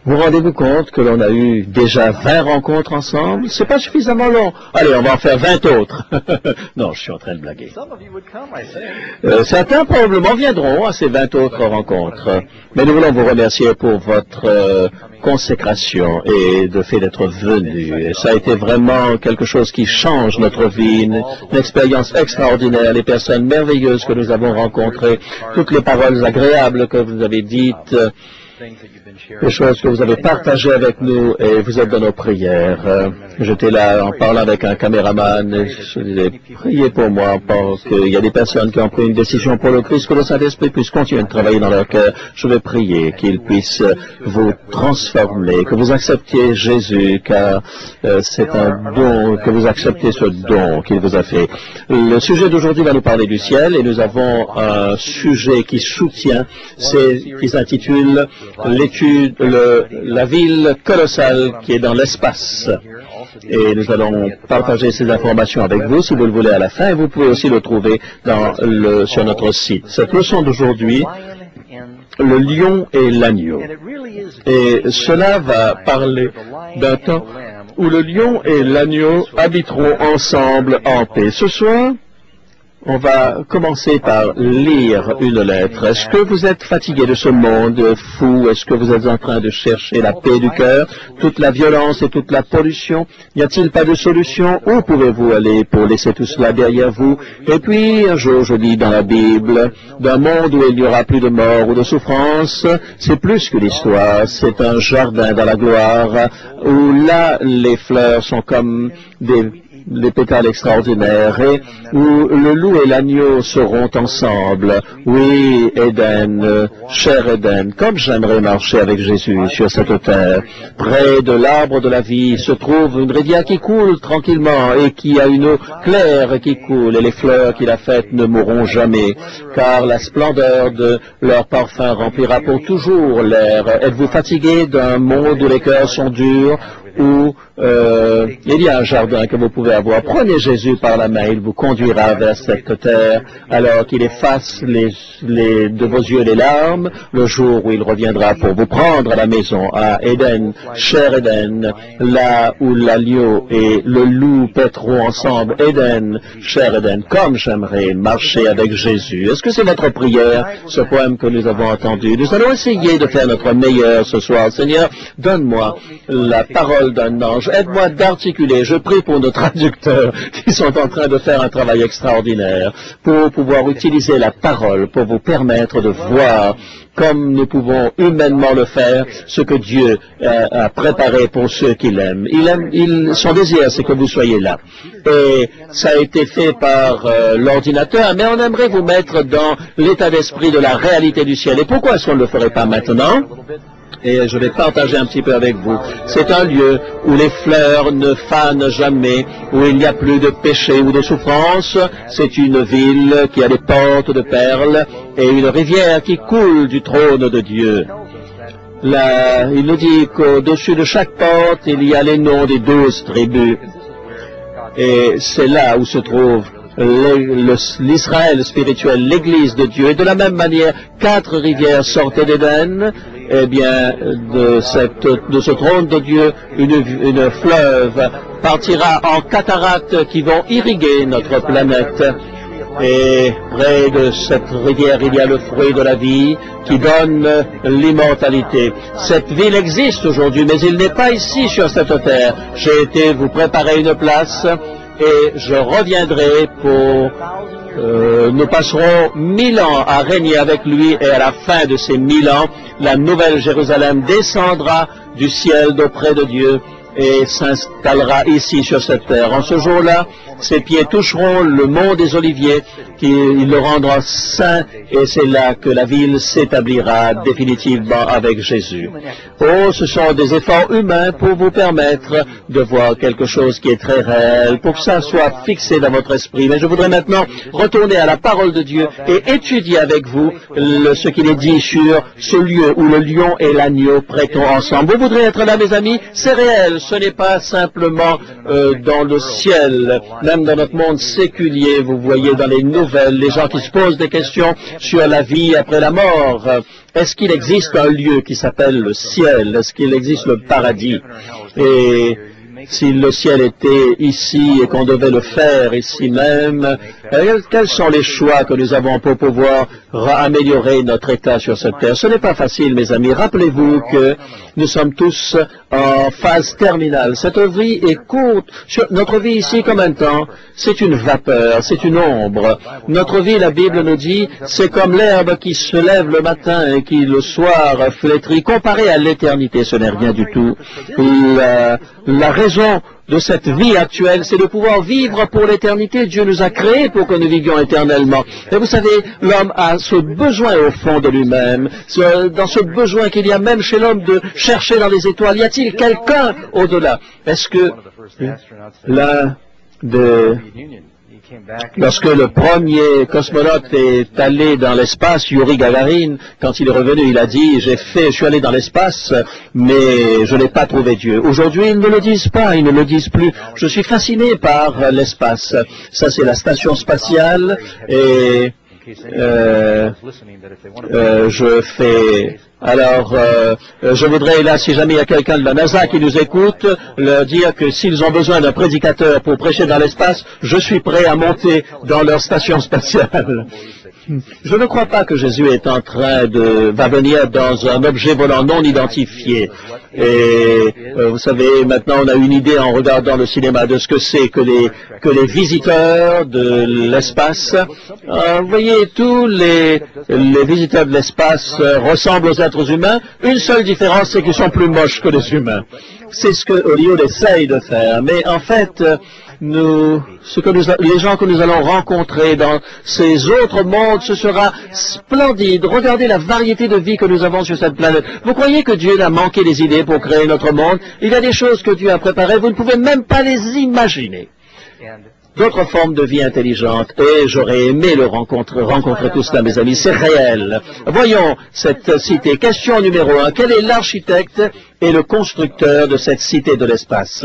Vous rendez-vous compte que l'on a eu déjà 20 rencontres ensemble? C'est pas suffisamment long. Allez, on va en faire 20 autres. Non, je suis en train de blaguer. Certains probablement viendront à ces 20 autres rencontres. Mais nous voulons vous remercier pour votre consécration et le fait d'être venu. Et ça a été vraiment quelque chose qui change notre vie, une expérience extraordinaire, les personnes merveilleuses que nous avons rencontrées, toutes les paroles agréables que vous avez dites, les choses que vous avez partagées avec nous, et vous êtes dans nos prières. J'étais là en parlant avec un caméraman et je disais, priez pour moi, parce qu'il y a des personnes qui ont pris une décision pour le Christ, que le Saint-Esprit puisse continuer de travailler dans leur cœur. Je vais prier qu'il puisse vous transformer, que vous acceptiez Jésus, car c'est un don, que vous acceptez ce don qu'il vous a fait. Le sujet d'aujourd'hui va nous parler du ciel, et nous avons un sujet qui soutient, qui s'intitule l'étude, la ville colossale qui est dans l'espace. Et nous allons partager ces informations avec vous, si vous le voulez, à la fin, et vous pouvez aussi le trouver sur notre site. Cette leçon d'aujourd'hui, le lion et l'agneau. Et cela va parler d'un temps où le lion et l'agneau habiteront ensemble en paix. Ce soir, on va commencer par lire une lettre. Est-ce que vous êtes fatigué de ce monde fou? Est-ce que vous êtes en train de chercher la paix du cœur, toute la violence et toute la pollution? N'y a-t-il pas de solution? Où pouvez-vous aller pour laisser tout cela derrière vous? Et puis, un jour, je lis dans la Bible, d'un monde où il n'y aura plus de mort ou de souffrance, c'est plus que l'histoire, c'est un jardin dans la gloire, où là, les fleurs sont comme des pétales extraordinaires, et où le loup et l'agneau seront ensemble. Oui, Éden, cher Éden, comme j'aimerais marcher avec Jésus sur cette terre. Près de l'arbre de la vie se trouve une rivière qui coule tranquillement et qui a une eau claire qui coule, et les fleurs qu'il a faites ne mourront jamais, car la splendeur de leur parfum remplira pour toujours l'air. Êtes-vous fatigué d'un monde où les cœurs sont durs, où il y a un jardin que vous pouvez avoir? Prenez Jésus par la main, il vous conduira vers cette terre, alors qu'il efface de vos yeux les larmes, le jour où il reviendra pour vous prendre à la maison, à Éden, cher Éden, là où l'agneau et le loup paîtront ensemble. Éden, cher Éden, comme j'aimerais marcher avec Jésus. Est-ce que c'est votre prière, ce poème que nous avons entendu? Nous allons essayer de faire notre meilleur ce soir. Seigneur, donne-moi la parole d'un ange. Aide-moi d'articuler. Je prie pour nos traducteurs qui sont en train de faire un travail extraordinaire pour pouvoir utiliser la parole pour vous permettre de voir comme nous pouvons humainement le faire, ce que Dieu a préparé pour ceux qu'il aime. Son désir, c'est que vous soyez là. Et ça a été fait par l'ordinateur, mais on aimerait vous mettre dans l'état d'esprit de la réalité du ciel. Et pourquoi est-ce qu'on ne le ferait pas maintenant? Et je vais partager un petit peu avec vous. C'est un lieu où les fleurs ne fanent jamais, où il n'y a plus de péché ou de souffrance. C'est une ville qui a des portes de perles et une rivière qui coule du trône de Dieu. Là, il nous dit qu'au-dessus de chaque porte, il y a les noms des 12 tribus. Et c'est là où se trouve l'Israël spirituel, l'Église de Dieu. Et de la même manière, 4 rivières sortaient d'Éden. Eh bien, de ce trône de Dieu, une fleuve partira en cataractes qui vont irriguer notre planète. Et près de cette rivière, il y a le fruit de la vie qui donne l'immortalité. Cette ville existe aujourd'hui, mais il n'est pas ici sur cette terre. J'ai été vous préparer une place et je reviendrai pour... nous passerons 1000 ans à régner avec lui, et à la fin de ces 1000 ans, la nouvelle Jérusalem descendra du ciel d'auprès de Dieu et s'installera ici sur cette terre. En ce jour-là, ses pieds toucheront le mont des Oliviers, il le rendra saint, et c'est là que la ville s'établira définitivement avec Jésus. Oh, ce sont des efforts humains pour vous permettre de voir quelque chose qui est très réel, pour que ça soit fixé dans votre esprit. Mais je voudrais maintenant retourner à la parole de Dieu et étudier avec vous ce qu'il est dit sur ce lieu où le lion et l'agneau prêteront ensemble. Vous voudrez être là, mes amis? C'est réel. ce n'est pas simplement dans le ciel, même dans notre monde séculier, vous voyez dans les nouvelles, les gens qui se posent des questions sur la vie après la mort. Est-ce qu'il existe un lieu qui s'appelle le ciel? Est-ce qu'il existe le paradis? Et si le ciel était ici et qu'on devait le faire ici même, quels sont les choix que nous avons pour pouvoir améliorer notre état sur cette terre? Ce n'est pas facile, mes amis. Rappelez-vous que nous sommes tous en phase terminale. Cette vie est courte. Notre vie ici, comme un temps, c'est une vapeur, c'est une ombre. Notre vie, la Bible nous dit, c'est comme l'herbe qui se lève le matin et qui le soir flétrit. Comparé à l'éternité, ce n'est rien du tout. La raison de cette vie actuelle, c'est de pouvoir vivre pour l'éternité. Dieu nous a créés pour que nous vivions éternellement. Et vous savez, l'homme a ce besoin au fond de lui-même, dans ce besoin qu'il y a même chez l'homme de chercher dans les étoiles. Y a-t-il quelqu'un au-delà? Est-ce que lorsque le premier cosmonaute est allé dans l'espace, Yuri Gagarin, quand il est revenu, il a dit, je suis allé dans l'espace, mais je n'ai pas trouvé Dieu. Aujourd'hui, ils ne le disent pas, ils ne le disent plus. Je suis fasciné par l'espace. Ça, c'est la station spatiale, et je voudrais, là, si jamais il y a quelqu'un de la NASA qui nous écoute, leur dire que s'ils ont besoin d'un prédicateur pour prêcher dans l'espace, je suis prêt à monter dans leur station spatiale. Je ne crois pas que Jésus est en train va venir dans un objet volant non identifié. Et vous savez, maintenant on a une idée en regardant le cinéma de ce que c'est que les visiteurs de l'espace. Vous voyez, tous les visiteurs de l'espace ressemblent aux êtres humains. Une seule différence, c'est qu'ils sont plus moches que les humains. C'est ce que Hollywood essaye de faire. Mais en fait, les gens que nous allons rencontrer dans ces autres mondes, ce sera splendide. Regardez la variété de vie que nous avons sur cette planète. Vous croyez que Dieu a manqué des idées pour créer notre monde? Il y a des choses que Dieu a préparées, vous ne pouvez même pas les imaginer. D'autres formes de vie intelligente, et j'aurais aimé le rencontrer tout cela, mes amis, c'est réel. Voyons cette cité. Question numéro 1. Quel est l'architecte et le constructeur de cette cité de l'espace?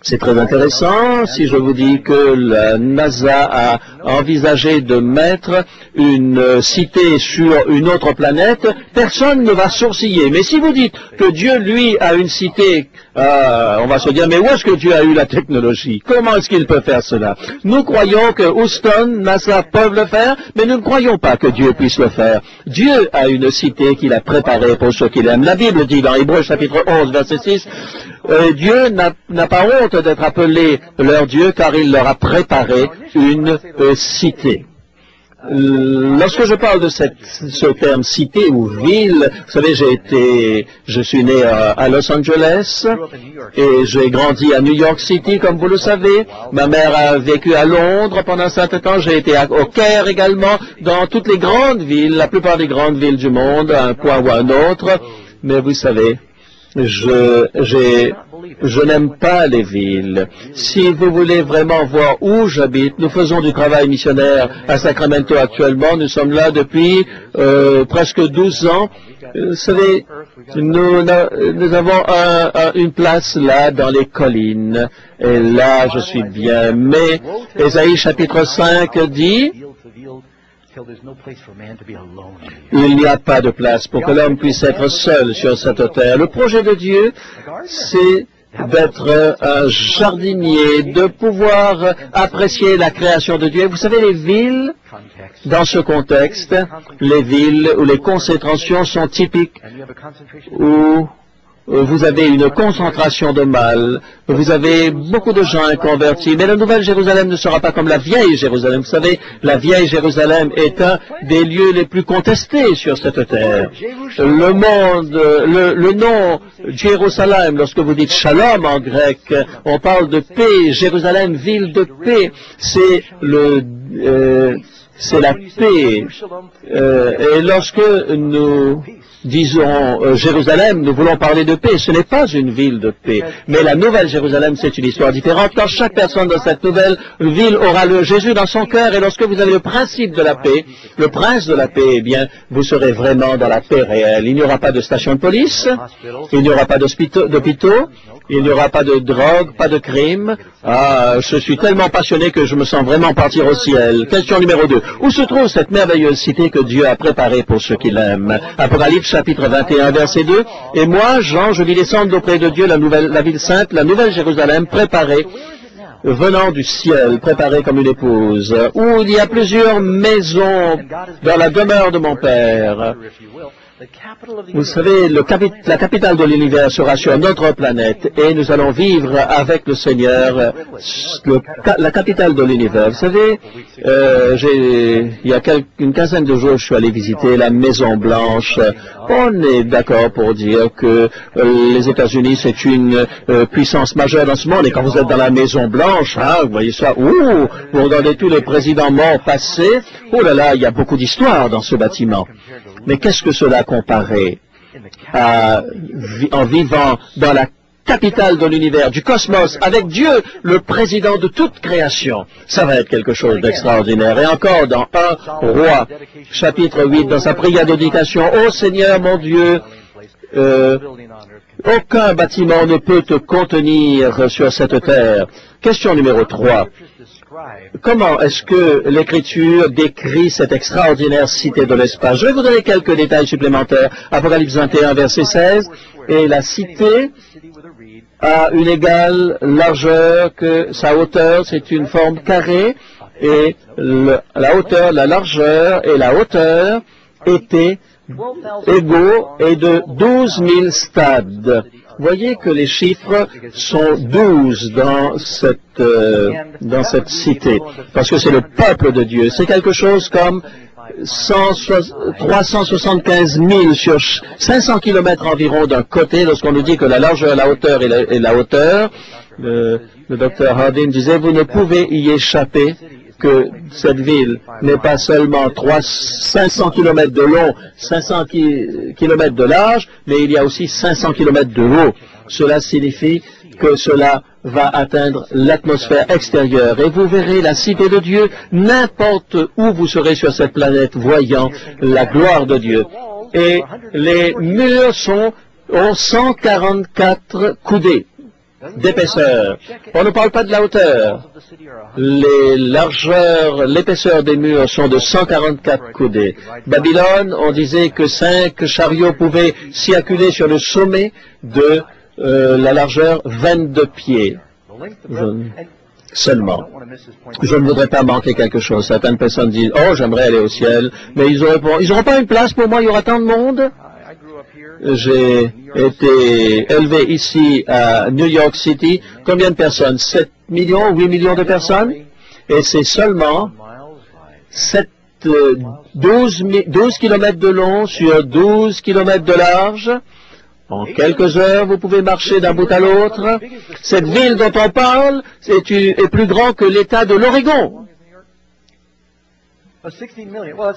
C'est très intéressant si je vous dis que la NASA a envisagé de mettre une cité sur une autre planète, personne ne va sourciller. Mais si vous dites que Dieu, lui, a une cité, on va se dire, mais où est-ce que Dieu a eu la technologie? Comment est-ce qu'il peut faire cela? Nous croyons que Houston, NASA peuvent le faire, mais nous ne croyons pas que Dieu puisse le faire. Dieu a une cité qu'il a préparée pour ceux qu'il aime. La Bible dit dans Hébreux chapitre 11, verset 6, Dieu n'a pas honte d'être appelé leur Dieu car il leur a préparé une cité. Lorsque je parle de ce terme cité ou ville, vous savez, je suis né à Los Angeles et j'ai grandi à New York City, comme vous le savez. Ma mère a vécu à Londres pendant un certain temps. J'ai été au Caire également, dans toutes les grandes villes, la plupart des grandes villes du monde, à un point ou à un autre. Mais vous savez, je n'aime pas les villes. Si vous voulez vraiment voir où j'habite, nous faisons du travail missionnaire à Sacramento actuellement. Nous sommes là depuis presque 12 ans. Vous savez, nous avons une place là dans les collines. Et là, je suis bien. Mais Ésaïe chapitre 5 dit, il n'y a pas de place pour que l'homme puisse être seul sur cette terre. Le projet de Dieu, c'est d'être un jardinier, de pouvoir apprécier la création de Dieu. Vous savez, les villes, dans ce contexte, les villes où les concentrations sont typiques, où vous avez une concentration de mal, vous avez beaucoup de gens inconvertis, mais la Nouvelle Jérusalem ne sera pas comme la Vieille Jérusalem. Vous savez, la Vieille Jérusalem est un des lieux les plus contestés sur cette terre. Le monde, le nom Jérusalem, lorsque vous dites Shalom en grec, on parle de paix, Jérusalem, ville de paix, c'est la paix. Et lorsque nous disons Jérusalem, nous voulons parler de paix. Ce n'est pas une ville de paix. Mais la nouvelle Jérusalem, c'est une histoire différente. Quand chaque personne dans cette nouvelle ville aura le Jésus dans son cœur, et lorsque vous avez le principe de la paix, le prince de la paix, eh bien, vous serez vraiment dans la paix réelle. Il n'y aura pas de station de police, il n'y aura pas d'hôpitaux, il n'y aura pas de drogue, pas de crime. Ah, je suis tellement passionné que je me sens vraiment partir au ciel. Question numéro 2. Où se trouve cette merveilleuse cité que Dieu a préparée pour ceux qui l'aiment? Apocalypse chapitre 21, verset 2. Et moi, Jean, je vis descendre d'auprès de Dieu la ville sainte, la nouvelle Jérusalem, préparée, venant du ciel, préparée comme une épouse, où il y a plusieurs maisons dans la demeure de mon Père. Vous savez, la capitale de l'univers sera sur notre planète et nous allons vivre avec le Seigneur, la capitale de l'univers. Vous savez, il y a une quinzaine de jours, je suis allé visiter la Maison Blanche. On est d'accord pour dire que les États-Unis, c'est une puissance majeure dans ce monde. Et quand vous êtes dans la Maison Blanche, hein, vous voyez ça, vous regardez tous les présidents morts passés. Oh là là, il y a beaucoup d'histoire dans ce bâtiment. Mais qu'est-ce que cela comparé en vivant dans la capitale de l'univers, du cosmos, avec Dieu, le président de toute création? Ça va être quelque chose d'extraordinaire. Et encore dans 1 Roi, chapitre 8, dans sa prière d'éducation, « Ô Seigneur mon Dieu, aucun bâtiment ne peut te contenir sur cette terre. » Question numéro 3. Comment est-ce que l'Écriture décrit cette extraordinaire cité de l'espace? Je vais vous donner quelques détails supplémentaires. Apocalypse 21, verset 16. Et la cité a une égale largeur que sa hauteur, c'est une forme carrée. Et la hauteur, la largeur et la hauteur étaient égaux et de 12 000 stades. Vous voyez que les chiffres sont 12 dans cette cité, parce que c'est le peuple de Dieu. C'est quelque chose comme 375 000 sur 500 kilomètres environ d'un côté, lorsqu'on nous dit que la largeur, la hauteur et la hauteur. Le docteur Hardin disait, vous ne pouvez y échapper, que cette ville n'est pas seulement 500 km de long, 500 km de large, mais il y a aussi 500 km de haut. Cela signifie que cela va atteindre l'atmosphère extérieure. Et vous verrez la cité de Dieu, n'importe où vous serez sur cette planète, voyant la gloire de Dieu. Et les murs ont 144 coudées d'épaisseur. On ne parle pas de la hauteur. Les largeurs, l'épaisseur des murs sont de 144 coudées. Babylone, on disait que 5 chariots pouvaient circuler sur le sommet de la largeur 22 pieds. Seulement. Je ne voudrais pas manquer quelque chose. Certaines personnes disent, oh, j'aimerais aller au ciel, mais ils n'auront pas une place pour moi, il y aura tant de monde. J'ai été élevé ici à New York City. Combien de personnes? 7 millions, 8 millions de personnes? Et c'est seulement 12 kilomètres de long sur 12 kilomètres de large. En quelques heures, vous pouvez marcher d'un bout à l'autre. Cette ville dont on parle est plus grand que l'État de l'Oregon.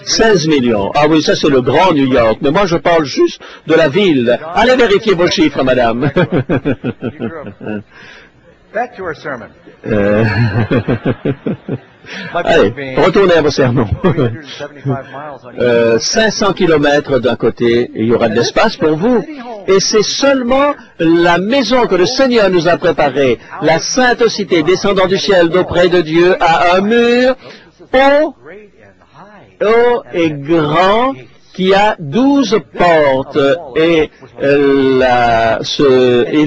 16 millions. Ah oui, ça c'est le grand New York. Mais moi je parle juste de la ville. Allez vérifier vos chiffres, madame. Allez, retournez à vos sermons. 500 kilomètres d'un côté, il y aura de l'espace pour vous. Et c'est seulement la maison que le Seigneur nous a préparée, la sainte cité descendant du ciel d'auprès de Dieu, à un mur haut et grand, qui a 12 portes, et il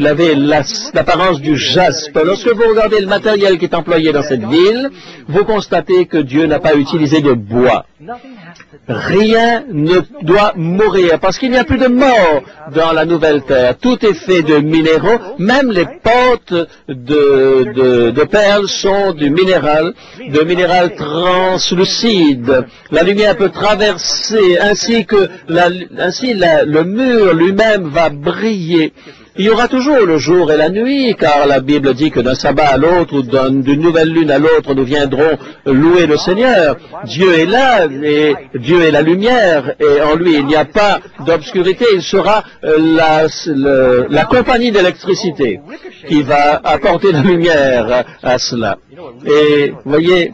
avait l'apparence du jaspe. Lorsque vous regardez le matériel qui est employé dans cette ville, vous constatez que Dieu n'a pas utilisé de bois. Rien ne doit mourir, parce qu'il n'y a plus de mort dans la nouvelle terre. Tout est fait de minéraux, même les portes de perles sont du minéral translucide. La lumière peut traverser, ainsi le mur lui-même va briller Il y aura toujours le jour et la nuit, car la Bible dit que d'un sabbat à l'autre ou d'une nouvelle lune à l'autre, nous viendrons louer le Seigneur. Dieu est là, et Dieu est la lumière, et en lui il n'y a pas d'obscurité. Il sera la compagnie d'électricité qui va apporter la lumière à cela. Et voyez,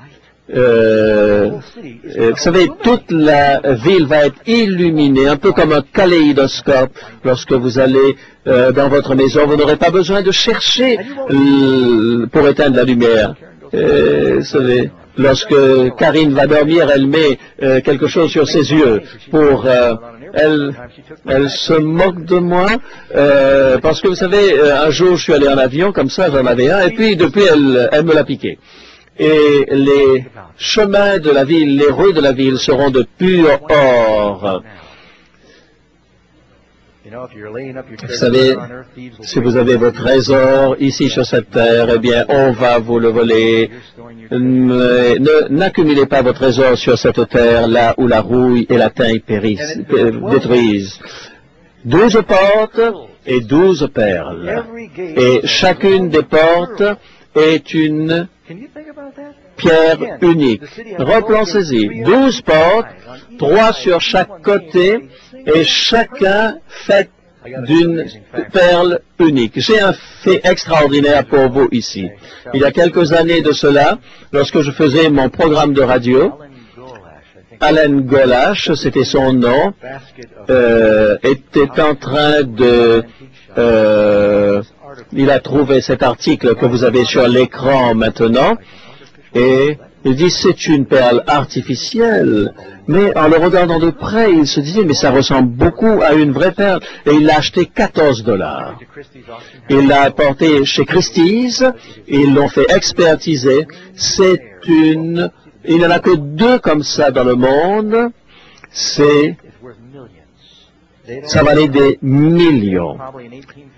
vous savez, toute la ville va être illuminée, un peu comme un kaléidoscope. Lorsque vous allez dans votre maison, vous n'aurez pas besoin de chercher pour éteindre la lumière. Vous savez, lorsque Karine va dormir, elle met quelque chose sur ses yeux pour... Elle se moque de moi parce que, vous savez, un jour je suis allé en avion, comme ça, j'en avais un, et puis depuis, elle me l'a piqué. Et les chemins de la ville, les rues de la ville seront de pur or. Vous savez, si vous avez vos trésors ici sur cette terre, eh bien, on va vous le voler. N'accumulez pas vos trésors sur cette terre, là où la rouille et la teinte détruisent. 12 portes et 12 perles. Et chacune des portes est une pierre unique. Repensez-y. 12 portes, 3 sur chaque côté, et chacun fait d'une perle unique. J'ai un fait extraordinaire pour vous ici. Il y a quelques années de cela, lorsque je faisais mon programme de radio, Alan Golash, c'était son nom, était en train de... il a trouvé cet article que vous avez sur l'écran maintenant, et il dit c'est une perle artificielle, mais en le regardant de près, il se disait mais ça ressemble beaucoup à une vraie perle, et il l'a acheté $14. Il l'a apporté chez Christie's, ils l'ont fait expertiser, il n'y en a que 2 comme ça dans le monde, ça valait des millions.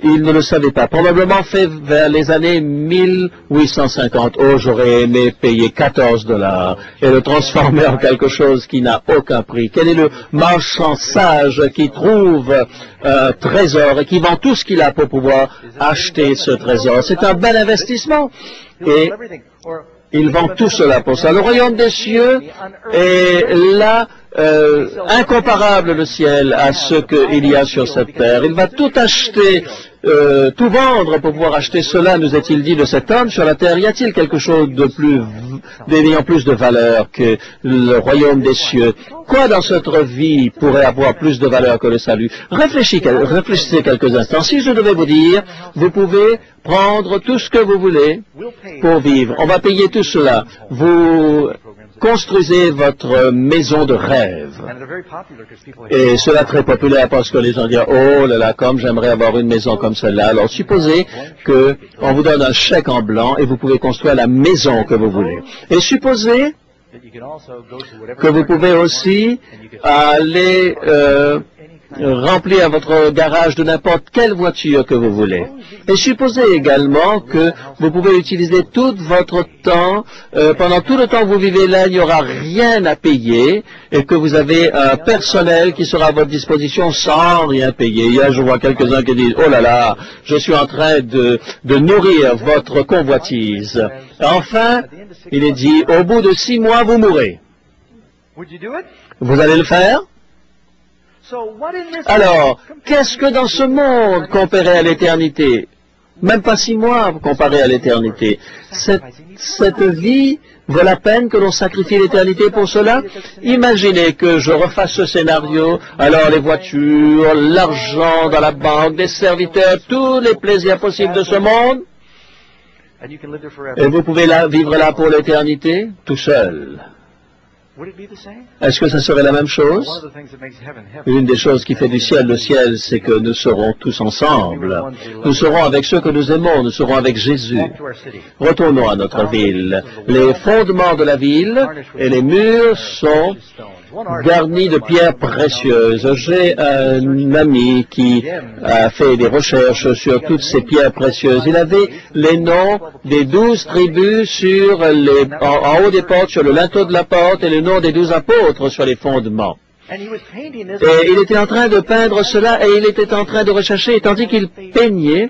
Il ne le savait pas. Probablement fait vers les années 1850. Oh, j'aurais aimé payer $14 et le transformer en quelque chose qui n'a aucun prix. Quel est le marchand sage qui trouve un trésor et qui vend tout ce qu'il a pour pouvoir acheter ce trésor? C'est un bel investissement. Et il vend tout cela pour ça. Le royaume des cieux est là, incomparable le ciel à ce qu'il y a sur cette terre. Il va tout acheter, tout vendre pour pouvoir acheter cela, nous est-il dit de cet homme sur la terre. Y a-t-il quelque chose de plus, d'ayant plus de valeur que le royaume des cieux? Quoi dans notre vie pourrait avoir plus de valeur que le salut? Réfléchissez quelques instants. Si je devais vous dire, vous pouvez prendre tout ce que vous voulez pour vivre. On va payer tout cela. Vous construisez votre maison de rêve. Et cela est très populaire parce que les gens disent « Oh là là, comme j'aimerais avoir une maison comme celle-là. » Alors supposez qu'on vous donne un chèque en blanc et vous pouvez construire la maison que vous voulez. Et supposez que vous pouvez aussi aller remplir votre garage de n'importe quelle voiture que vous voulez. Et supposez également que vous pouvez utiliser tout votre temps, pendant tout le temps que vous vivez là, il n'y aura rien à payer, et que vous avez un personnel qui sera à votre disposition sans rien payer. Hier, je vois quelques-uns qui disent « Oh là là, je suis en train de nourrir votre convoitise. » Enfin, il est dit « Au bout de 6 mois, vous mourrez. » Vous allez le faire? Alors, qu'est-ce que dans ce monde comparé à l'éternité? Même pas 6 mois comparé à l'éternité. Cette vie vaut la peine que l'on sacrifie l'éternité pour cela? Imaginez que je refasse ce scénario, alors les voitures, l'argent dans la banque, des serviteurs, tous les plaisirs possibles de ce monde, et vous pouvez vivre là pour l'éternité, tout seul. Est-ce que ça serait la même chose? Une des choses qui fait du ciel le ciel, c'est que nous serons tous ensemble. Nous serons avec ceux que nous aimons, nous serons avec Jésus. Retournons à notre ville. Les fondements de la ville et les murs sont garnis de pierres précieuses. J'ai un ami qui a fait des recherches sur toutes ces pierres précieuses. Il avait les noms des 12 tribus en haut des portes, sur le linteau de la porte, et le nom des 12 apôtres sur les fondements. Et il était en train de peindre cela et il était en train de rechercher, et tandis qu'il peignait,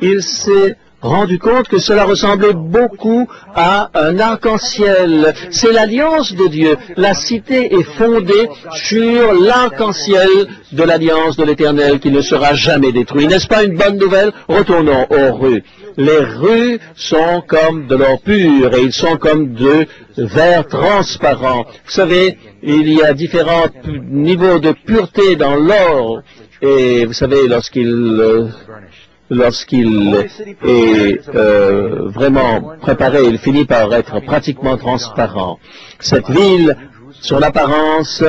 il s'est rendu compte que cela ressemblait beaucoup à un arc-en-ciel. C'est l'alliance de Dieu. La cité est fondée sur l'arc-en-ciel de l'alliance de l'Éternel qui ne sera jamais détruit. N'est-ce pas une bonne nouvelle? Retournons aux rues. Les rues sont comme de l'or pur et ils sont comme de verre transparent. Vous savez, il y a différents niveaux de pureté dans l'or et vous savez, lorsqu'il est vraiment préparé, il finit par être pratiquement transparent. Cette ville, sur l'apparence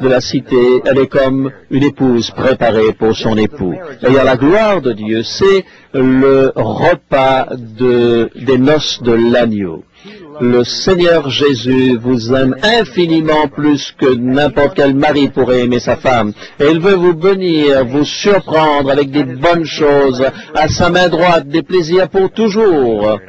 de la cité, elle est comme une épouse préparée pour son époux. D'ailleurs, la gloire de Dieu, c'est le repas des noces de l'agneau. Le Seigneur Jésus vous aime infiniment plus que n'importe quel mari pourrait aimer sa femme. Et il veut vous bénir, vous surprendre avec des bonnes choses, à sa main droite, des plaisirs pour toujours.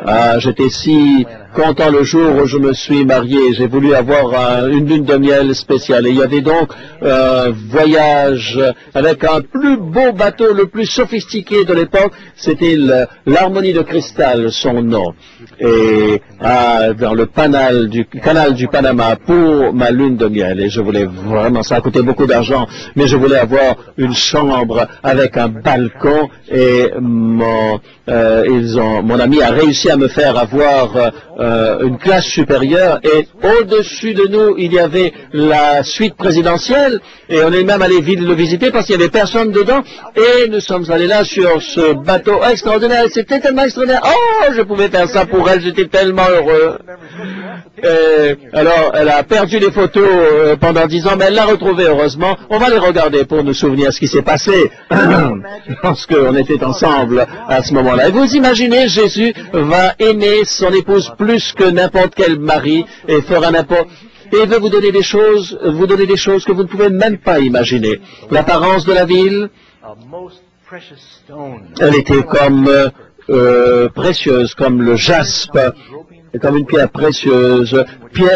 Ah, j'étais si content le jour où je me suis marié. J'ai voulu avoir une lune de miel spéciale. Et il y avait donc un voyage avec un plus beau bateau, le plus sophistiqué de l'époque. C'était l'Harmonie de Cristal, son nom. Et dans le canal du Panama pour ma lune de miel. Et je voulais vraiment, ça a coûté beaucoup d'argent, mais je voulais avoir une chambre avec un balcon. Et mon ami a réussi à me faire avoir une classe supérieure et au-dessus de nous, il y avait la suite présidentielle et on est même allé le visiter parce qu'il n'y avait personne dedans et nous sommes allés là sur ce bateau extraordinaire. C'était tellement extraordinaire. Oh, je pouvais faire ça pour elle, j'étais tellement heureux. Alors, elle a perdu les photos pendant 10 ans, mais elle l'a retrouvée heureusement. On va les regarder pour nous souvenir ce qui s'est passé lorsqu'on était ensemble à ce moment-là. Et vous imaginez, Jésus va aimer son épouse plus que n'importe quel mari et fera n'importe... Et il veut vous donner des choses que vous ne pouvez même pas imaginer. L'apparence de la ville, elle était comme précieuse, comme le jaspe, comme une pierre précieuse.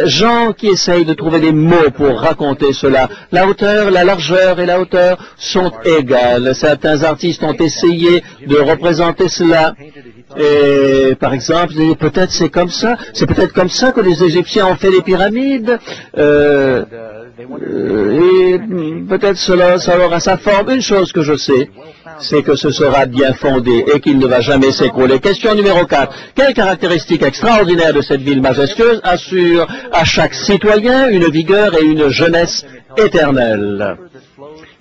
Jean qui essaye de trouver des mots pour raconter cela. La hauteur, la largeur et la hauteur sont égales. Certains artistes ont essayé de représenter cela. Et par exemple, peut-être c'est comme ça, c'est peut-être comme ça que les Égyptiens ont fait les pyramides. Et peut-être ça aura sa forme. Une chose que je sais, c'est que ce sera bien fondé et qu'il ne va jamais s'écrouler. Question numéro 4. Quelle caractéristique extraordinaire de cette ville majestueuse assure à chaque citoyen une vigueur et une jeunesse éternelle?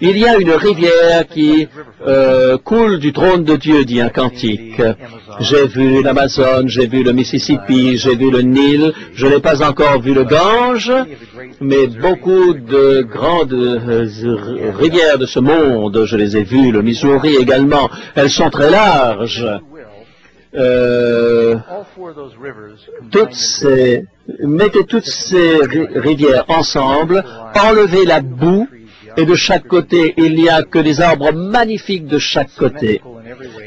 Il y a une rivière qui coule du trône de Dieu, dit un cantique. J'ai vu l'Amazone, j'ai vu le Mississippi, j'ai vu le Nil, je n'ai pas encore vu le Gange, mais beaucoup de grandes rivières de ce monde, je les ai vues, le Missouri également, elles sont très larges. Mettez toutes ces rivières ensemble, enlevez la boue, et de chaque côté, il n'y a que des arbres magnifiques de chaque côté,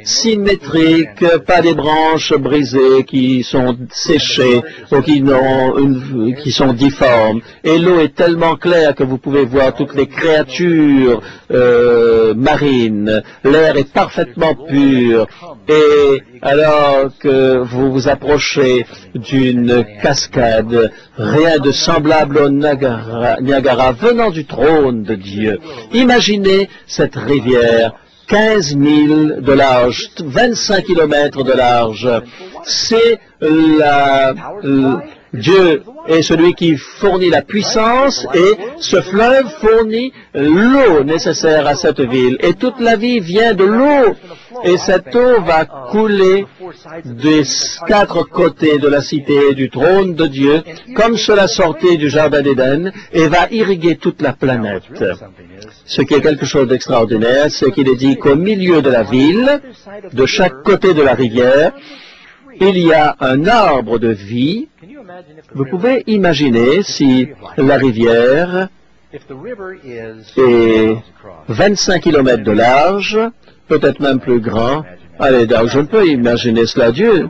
symétriques, pas des branches brisées qui sont séchées ou qui sont difformes. Et l'eau est tellement claire que vous pouvez voir toutes les créatures marines. L'air est parfaitement pur. Et alors que vous vous approchez d'une cascade, rien de semblable au Niagara venant du trône de Dieu. Imaginez cette rivière, 15 000 de large, 25 kilomètres de large. C'est Dieu est celui qui fournit la puissance et ce fleuve fournit l'eau nécessaire à cette ville. Et toute la vie vient de l'eau. Et cette eau va couler des 4 côtés de la cité du trône de Dieu, comme cela sortait du jardin d'Éden, et va irriguer toute la planète. Ce qui est quelque chose d'extraordinaire, c'est qu'il est dit qu'au milieu de la ville, de chaque côté de la rivière, il y a un arbre de vie. Vous pouvez imaginer si la rivière est 25 kilomètres de large, peut-être même plus grand, Allez, donc je ne peux imaginer cela. Dieu,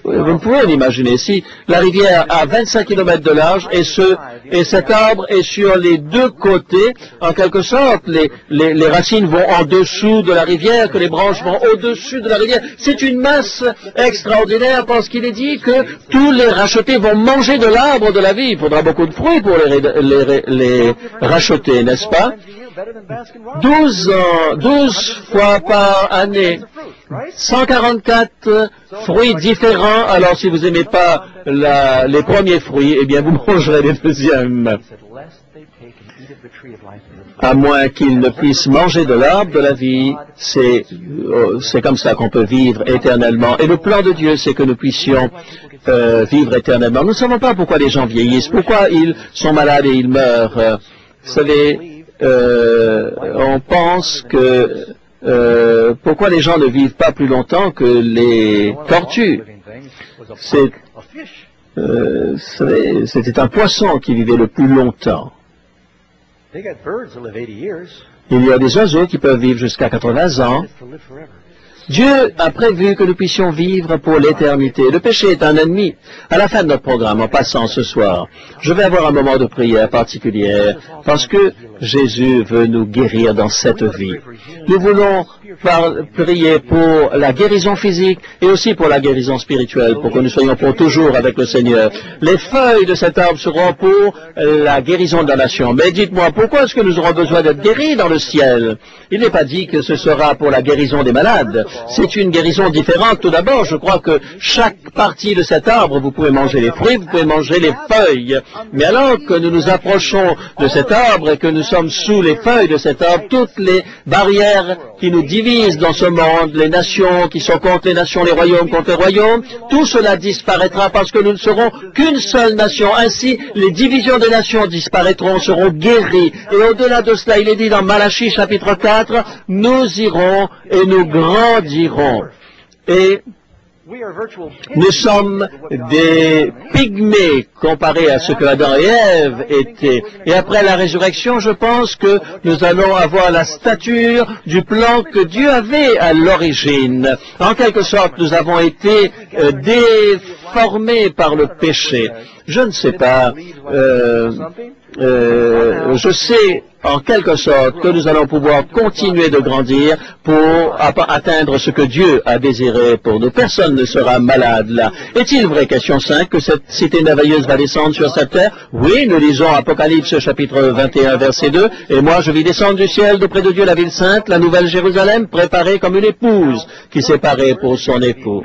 vous ne pouvez l'imaginer. Si la rivière a 25 km de large et cet arbre est sur les deux côtés, en quelque sorte, les racines vont en dessous de la rivière, que les branches vont au-dessus de la rivière. C'est une masse extraordinaire parce qu'il est dit que tous les rachetés vont manger de l'arbre de la vie. Il faudra beaucoup de fruits pour les racheter, n'est-ce pas? 12 fois par année. 144 fruits différents. Alors, si vous n'aimez pas les premiers fruits, eh bien, vous mangerez les deuxièmes. À moins qu'ils ne puissent manger de l'arbre de la vie, c'est comme ça qu'on peut vivre éternellement. Et le plan de Dieu, c'est que nous puissions vivre éternellement. Nous ne savons pas pourquoi les gens vieillissent, pourquoi ils sont malades et ils meurent. Vous savez, on pense que pourquoi les gens ne vivent pas plus longtemps que les tortues. C'était un poisson qui vivait le plus longtemps. Il y a des oiseaux qui peuvent vivre jusqu'à 80 ans. Dieu a prévu que nous puissions vivre pour l'éternité. Le péché est un ennemi. À la fin de notre programme, en passant ce soir, je vais avoir un moment de prière particulière parce que Jésus veut nous guérir dans cette vie. Nous voulons prier pour la guérison physique et aussi pour la guérison spirituelle, pour que nous soyons pour toujours avec le Seigneur. Les feuilles de cet arbre seront pour la guérison de la nation. Mais dites-moi, pourquoi est-ce que nous aurons besoin d'être guéris dans le ciel? Il n'est pas dit que ce sera pour la guérison des malades. C'est une guérison différente. Tout d'abord, je crois que chaque partie de cet arbre, vous pouvez manger les fruits, vous pouvez manger les feuilles. Mais alors que nous nous approchons de cet arbre et que nous sommes sous les feuilles de cet arbre, toutes les barrières qui nous divisent dans ce monde, les nations qui sont contre les nations, les royaumes contre les royaumes, tout cela disparaîtra parce que nous ne serons qu'une seule nation. Ainsi, les divisions des nations disparaîtront, seront guéries. Et au-delà de cela, il est dit dans Malachie chapitre 4, nous irons et nous grandirons. Et nous sommes des pygmées comparés à ce que Adam et Ève étaient. Et après la résurrection, je pense que nous allons avoir la stature du plan que Dieu avait à l'origine. En quelque sorte, nous avons été déformés par le péché. Je ne sais pas. Je sais en quelque sorte que nous allons pouvoir continuer de grandir pour atteindre ce que Dieu a désiré pour nous. Personne ne sera malade là. Est-il vrai, question 5, que cette cité merveilleuse va descendre sur cette terre? Oui, nous lisons Apocalypse chapitre 21 verset 2, et moi je vis descendre du ciel d'auprès de Dieu la ville sainte, la nouvelle Jérusalem, préparée comme une épouse qui s'est parée pour son époux.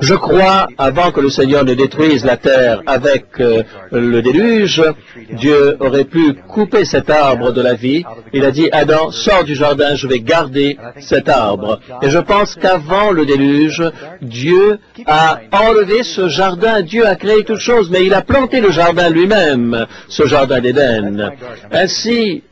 Je crois, avant que le Seigneur ne détruise la terre avec le déluge, Dieu aurait pu couper cet arbre de la vie. Il a dit, Adam, sors du jardin, je vais garder cet arbre. Et je pense qu'avant le déluge, Dieu a enlevé ce jardin. Dieu a créé toute chose, mais il a planté le jardin lui-même, ce jardin d'Éden. Ainsi,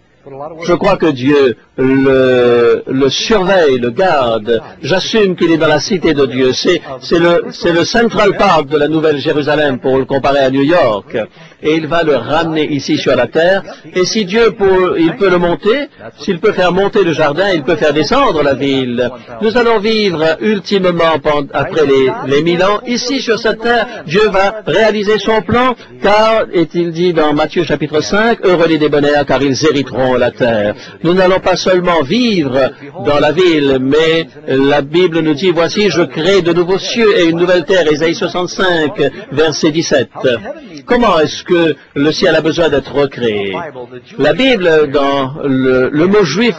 je crois que Dieu le surveille, le garde. J'assume qu'il est dans la cité de Dieu. C'est le Central Park de la Nouvelle Jérusalem pour le comparer à New York. Et il va le ramener ici sur la terre. Et si Dieu il peut le monter, s'il peut faire monter le jardin, il peut faire descendre la ville. Nous allons vivre ultimement après les 1000 ans. Ici sur cette terre, Dieu va réaliser son plan, car, est-il dit dans Matthieu chapitre 5, heureux les débonnaires, car ils hériteront la terre. Nous n'allons pas seulement vivre dans la ville, mais la Bible nous dit, voici, je crée de nouveaux cieux et une nouvelle terre, Ésaïe 65, verset 17. Comment est-ce que le ciel a besoin d'être recréé? La Bible, dans le mot juif,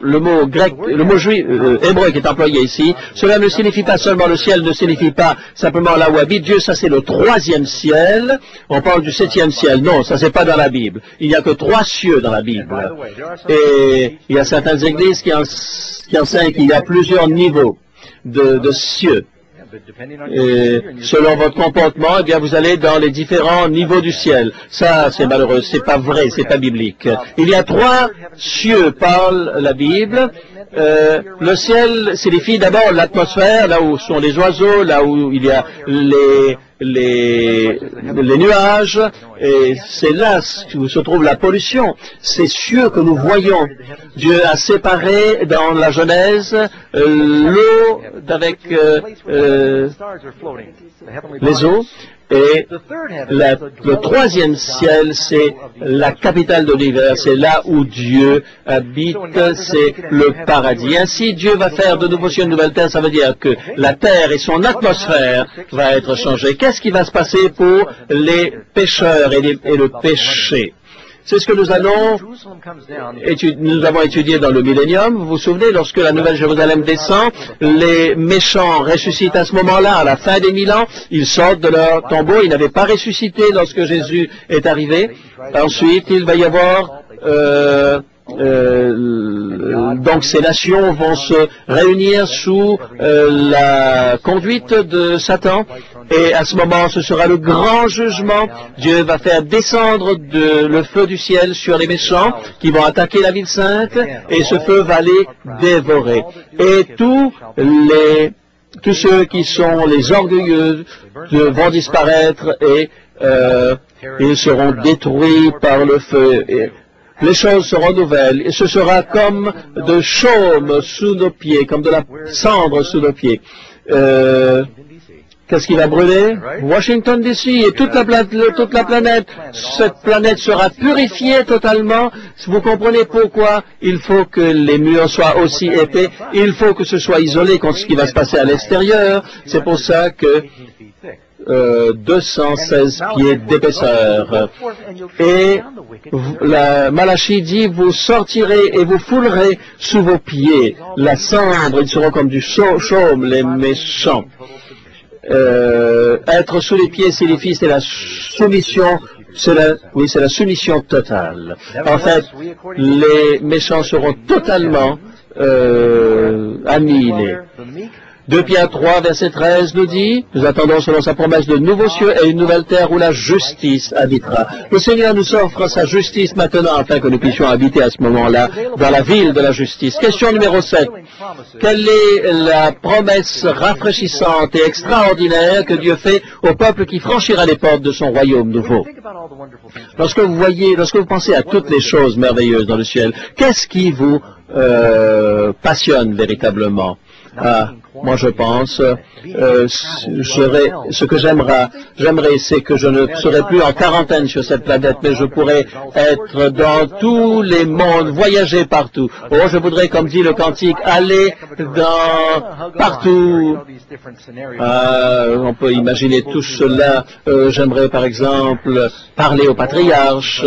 le mot grec, le mot juif, hébreu qui est employé ici, cela ne signifie pas seulement le ciel, ne signifie pas simplement là où habite Dieu, ça c'est le 3e ciel. On parle du 7e ciel. Non, ça c'est pas dans la Bible. Il n'y a que 3 cieux dans la Bible. Et il y a certaines églises qui enseignent qu'il y a plusieurs niveaux de cieux. Et selon votre comportement, eh bien, vous allez dans les différents niveaux du ciel. Ça, c'est malheureux, c'est pas vrai, c'est pas biblique. Il y a 3 cieux, parle la Bible. le ciel signifie d'abord l'atmosphère, là où sont les oiseaux, là où il y a les nuages, et c'est là où se trouve la pollution. Ces cieux que nous voyons, Dieu a séparé dans la Genèse l'eau d'avec les eaux, et le troisième ciel, c'est la capitale de l'univers, c'est là où Dieu habite, c'est le paradis. Ainsi, Dieu va faire de nouveaux cieux, une nouvelle terre, ça veut dire que la terre et son atmosphère va être changée. Qu'est-ce qui va se passer pour les pécheurs et le péché? C'est ce que nous avons étudié dans le millénium. Vous vous souvenez, lorsque la Nouvelle Jérusalem descend, les méchants ressuscitent à ce moment-là, à la fin des 1000 ans. Ils sortent de leur tombeau. Ils n'avaient pas ressuscité lorsque Jésus est arrivé. Ensuite, il va y avoir... donc ces nations vont se réunir sous la conduite de Satan, et à ce moment ce sera le grand jugement. Dieu va faire descendre le feu du ciel sur les méchants qui vont attaquer la ville sainte, et ce feu va les dévorer. Et tous ceux qui sont les orgueilleux vont disparaître, et ils seront détruits par le feu. Les choses seront nouvelles, et ce sera comme de chaume sous nos pieds, comme de la cendre sous nos pieds. Qu'est-ce qui va brûler? Washington DC et toute la planète. Cette planète sera purifiée totalement. Vous comprenez pourquoi il faut que les murs soient aussi épais. Il faut que ce soit isolé contre ce qui va se passer à l'extérieur. C'est pour ça que 216 pieds d'épaisseur. Et la Malachie dit, vous sortirez et vous foulerez sous vos pieds la cendre, ils seront comme du chaume, les méchants. Être sous les pieds signifie, c'est la soumission, c'est la soumission totale. En fait, les méchants seront totalement annihilés. 2 Pierre 3, verset 13 nous dit, nous attendons selon sa promesse de nouveaux cieux et une nouvelle terre où la justice habitera. Le Seigneur nous offre sa justice maintenant afin que nous puissions habiter à ce moment-là dans la ville de la justice. Question numéro 7. Quelle est la promesse rafraîchissante et extraordinaire que Dieu fait au peuple qui franchira les portes de son royaume nouveau? Lorsque vous pensez à toutes les choses merveilleuses dans le ciel, qu'est-ce qui vous passionne véritablement? Moi je pense, ce que j'aimerais, c'est que je ne serai plus en quarantaine sur cette planète, mais je pourrais être dans tous les mondes, voyager partout. Oh, je voudrais, comme dit le cantique, aller partout. On peut imaginer tout cela. J'aimerais par exemple parler au patriarche.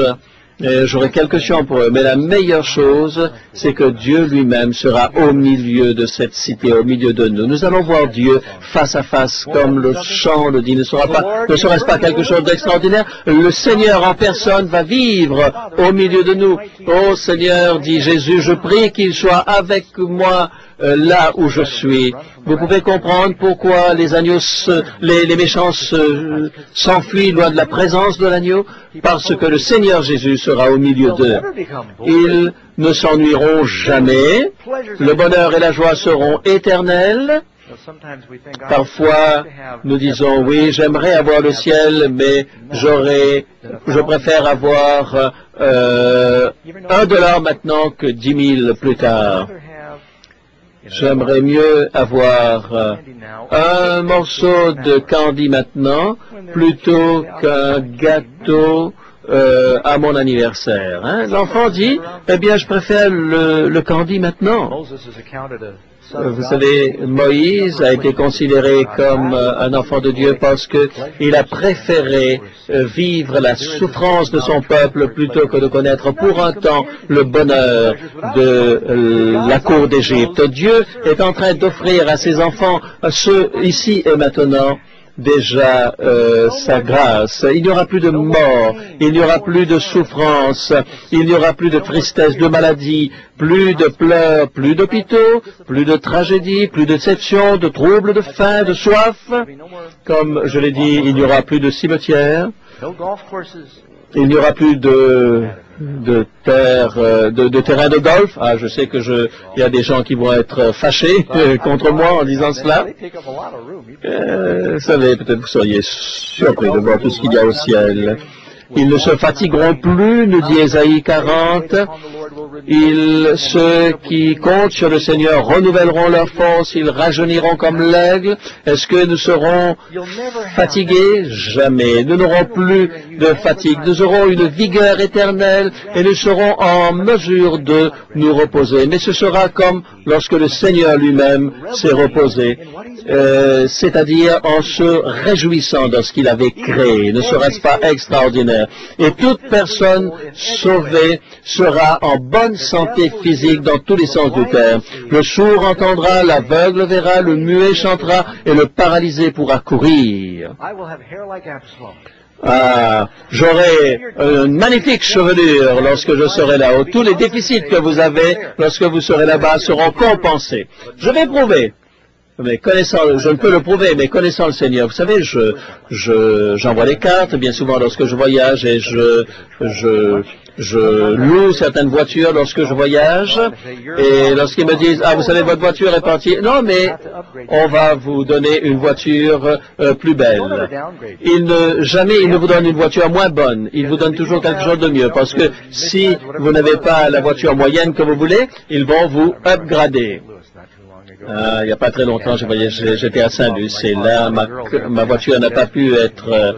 J'aurai quelques chants pour eux, mais la meilleure chose, c'est que Dieu lui-même sera au milieu de cette cité, au milieu de nous. Nous allons voir Dieu face à face, comme le chant le dit. Ne serait-ce pas quelque chose d'extraordinaire? Le Seigneur en personne va vivre au milieu de nous. Oh Seigneur, dit Jésus, je prie qu'il soit avec moi là où je suis. Vous pouvez comprendre pourquoi les agneaux, les méchants s'enfuient loin de la présence de l'agneau, parce que le Seigneur Jésus sera au milieu d'eux. Ils ne s'ennuieront jamais. Le bonheur et la joie seront éternels. Parfois, nous disons, oui, j'aimerais avoir le ciel, mais je préfère avoir $1 maintenant que 10 000 plus tard. J'aimerais mieux avoir un morceau de candy maintenant plutôt qu'un gâteau à mon anniversaire. Hein? L'enfant dit, eh bien, je préfère le candy maintenant. Vous savez, Moïse a été considéré comme un enfant de Dieu parce qu'il a préféré vivre la souffrance de son peuple plutôt que de connaître pour un temps le bonheur de la cour d'Égypte. Dieu est en train d'offrir à ses enfants, ceux ici et maintenant, déjà sa grâce. Il n'y aura plus de mort, il n'y aura plus de souffrance, il n'y aura plus de tristesse, de maladie, plus de pleurs, plus d'hôpitaux, plus de tragédies, plus de déceptions, de troubles, de faim, de soif. Comme je l'ai dit, il n'y aura plus de cimetières. il n'y aura plus de terrain de golf. Ah, je sais que il y a des gens qui vont être fâchés contre moi en disant cela. Vous savez, peut-être vous seriez surpris de voir tout ce qu'il y a au ciel. Ils ne se fatigueront plus, nous dit Ésaïe 40. Ceux qui comptent sur le Seigneur renouvelleront leur force, ils rajeuniront comme l'aigle. Est-ce que nous serons fatigués? Jamais. Nous n'aurons plus de fatigue. Nous aurons une vigueur éternelle et nous serons en mesure de nous reposer. Mais ce sera comme lorsque le Seigneur lui-même s'est reposé, c'est-à-dire en se réjouissant de ce qu'il avait créé. Ne serait-ce pas extraordinaire? Et toute personne sauvée sera en bonne santé physique dans tous les sens du terme. Le sourd entendra, l'aveugle verra, le muet chantera et le paralysé pourra courir. J'aurai une magnifique chevelure lorsque je serai là-haut. Tous les déficits que vous avez lorsque vous serez là-bas seront compensés. Je vais prouver. Mais je ne peux le prouver, mais connaissant le Seigneur, vous savez, j'envoie les cartes, bien souvent lorsque je voyage, et je loue certaines voitures lorsque je voyage, et lorsqu'ils me disent, vous savez, votre voiture est partie, non, mais on va vous donner une voiture plus belle. Jamais ils ne vous donnent une voiture moins bonne, ils vous donnent toujours quelque chose de mieux, parce que si vous n'avez pas la voiture moyenne que vous voulez, ils vont vous upgrader. Il n'y a pas très longtemps, j'étais à Saint-Luc, et là, ma voiture n'a pas pu être...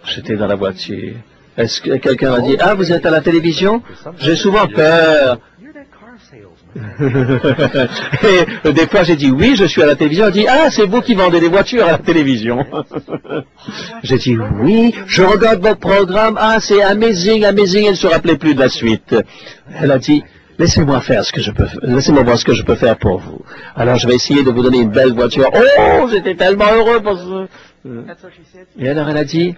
j'étais dans la voiture. Est-ce que quelqu'un a dit, vous êtes à la télévision? J'ai souvent peur. Et des fois, j'ai dit, oui, je suis à la télévision. Elle dit, c'est vous qui vendez des voitures à la télévision. J'ai dit, oui, je regarde votre programme. C'est amazing, amazing. Elle ne se rappelait plus de la suite. Elle a dit, laissez-moi faire ce que je peux, laissez-moi voir ce que je peux faire pour vous. Alors, je vais essayer de vous donner une belle voiture. Oh, j'étais tellement heureux pour ce... Et alors, elle a dit,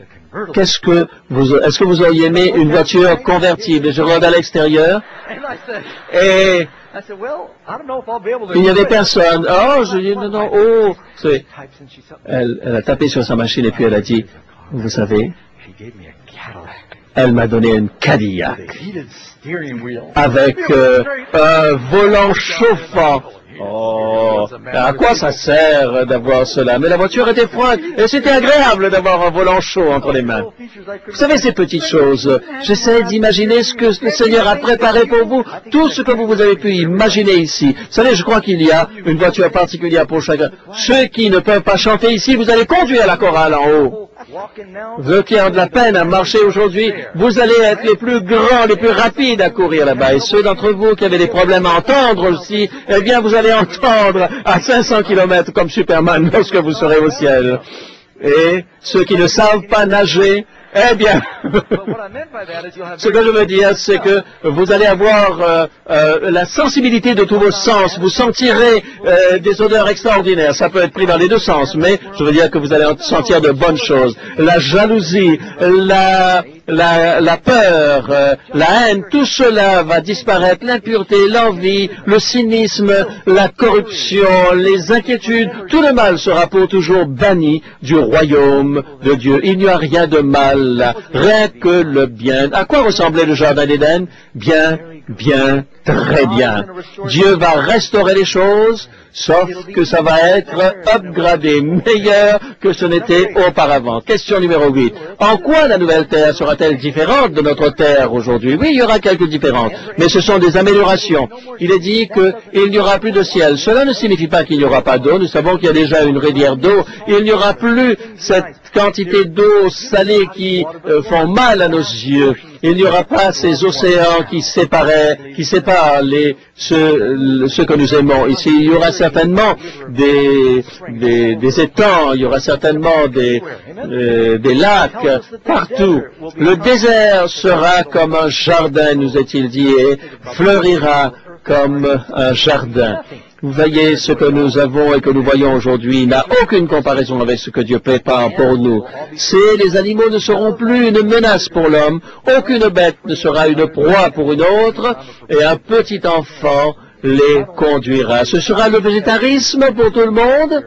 est-ce que vous auriez aimé une voiture convertible? Et je regarde à l'extérieur, et il n'y avait personne. Je dis, non, Elle a tapé sur sa machine, et puis elle a dit, vous savez, elle m'a donné une Cadillac avec un volant chauffant. À quoi ça sert d'avoir cela? Mais la voiture était froide et c'était agréable d'avoir un volant chaud entre les mains. Vous savez, ces petites choses, j'essaie d'imaginer ce que le Seigneur a préparé pour vous, tout ce que vous avez pu imaginer ici. Vous savez, je crois qu'il y a une voiture particulière pour chacun. Ceux qui ne peuvent pas chanter ici, vous allez conduire la chorale en haut. Vous qui avez de la peine à marcher aujourd'hui, vous allez être les plus grands, les plus rapides à courir là-bas. Et ceux d'entre vous qui avez des problèmes à entendre aussi, eh bien vous allez entendre à 500 km comme Superman lorsque vous serez au ciel. Et ceux qui ne savent pas nager, eh bien, ce que je veux dire, c'est que vous allez avoir la sensibilité de tous vos sens. Vous sentirez des odeurs extraordinaires. Ça peut être pris dans les deux sens, mais je veux dire que vous allez sentir de bonnes choses. La jalousie, la peur, la haine, tout cela va disparaître. L'impureté, l'envie, le cynisme, la corruption, les inquiétudes, tout le mal sera pour toujours banni du royaume de Dieu. Il n'y a rien de mal là, rien que le bien. À quoi ressemblait le jardin d'Éden? Bien, bien, très bien. Dieu va restaurer les choses, sauf que ça va être upgradé, meilleur que ce n'était auparavant. Question numéro 8. En quoi la nouvelle terre sera-t-elle différente de notre terre aujourd'hui? Oui, il y aura quelques différences, mais ce sont des améliorations. Il est dit qu'il n'y aura plus de ciel. Cela ne signifie pas qu'il n'y aura pas d'eau. Nous savons qu'il y a déjà une rivière d'eau. Il n'y aura plus cette quantité d'eau salée qui font mal à nos yeux. Il n'y aura pas ces océans qui séparent ce que nous aimons. Ici, il y aura certainement des étangs, il y aura certainement des lacs partout. Le désert sera comme un jardin, nous est-il dit, et fleurira comme un jardin. Vous voyez, ce que nous avons et que nous voyons aujourd'hui n'a aucune comparaison avec ce que Dieu prépare pour nous. Les animaux ne seront plus une menace pour l'homme, aucune bête ne sera une proie pour une autre, et un petit enfant les conduira. Ce sera le végétarisme pour tout le monde?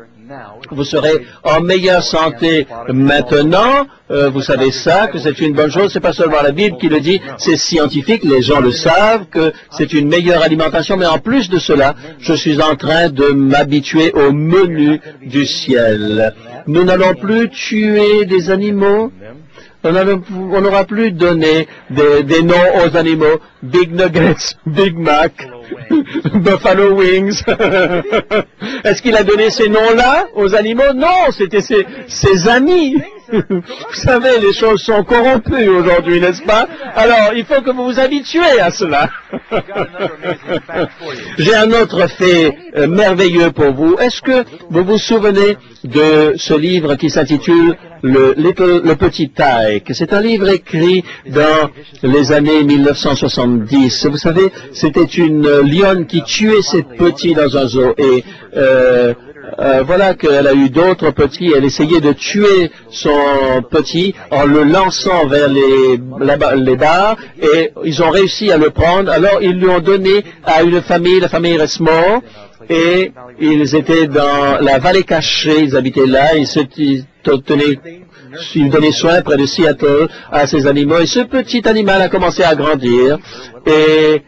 Vous serez en meilleure santé maintenant. Vous savez ça, que c'est une bonne chose. C'est pas seulement la Bible qui le dit, c'est scientifique. Les gens le savent que c'est une meilleure alimentation. Mais en plus de cela, je suis en train de m'habituer au menu du ciel. Nous n'allons plus tuer des animaux. On n'aura plus donné des noms aux animaux. Big Nuggets, Big Mac, Buffalo Wings. Est-ce qu'il a donné ces noms-là aux animaux? Non, c'était ses amis. Vous savez, les choses sont corrompues aujourd'hui, n'est-ce pas? Alors, il faut que vous vous habituez à cela. J'ai un autre fait merveilleux pour vous. Est-ce que vous vous souvenez de ce livre qui s'intitule Le Petit Tyke? C'est un livre écrit dans les années 1970. Vous savez, c'était une lionne qui tuait ses petits dans un zoo et voilà qu'elle a eu d'autres petits. Elle essayait de tuer son petit en le lançant vers les barres et ils ont réussi à le prendre. Alors ils lui ont donné à une famille, la famille Resmore, et ils étaient dans la vallée cachée. Ils habitaient là. Ils donnaient soin près de Seattle à ces animaux. Et ce petit animal a commencé à grandir et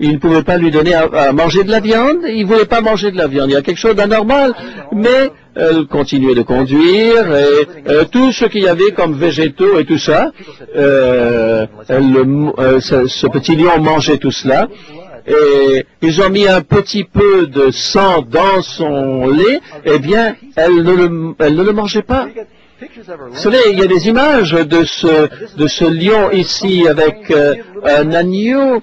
ils ne pouvaient pas lui donner à manger de la viande. Ils ne voulaient pas manger de la viande. Il y a quelque chose d'anormal. Mais elle continuait de conduire et tout ce qu'il y avait comme végétaux et tout ça, ce petit lion mangeait tout cela. Et ils ont mis un petit peu de sang dans son lait. Eh bien, elle ne le mangeait pas. Vous savez, il y a des images de ce lion ici avec un agneau.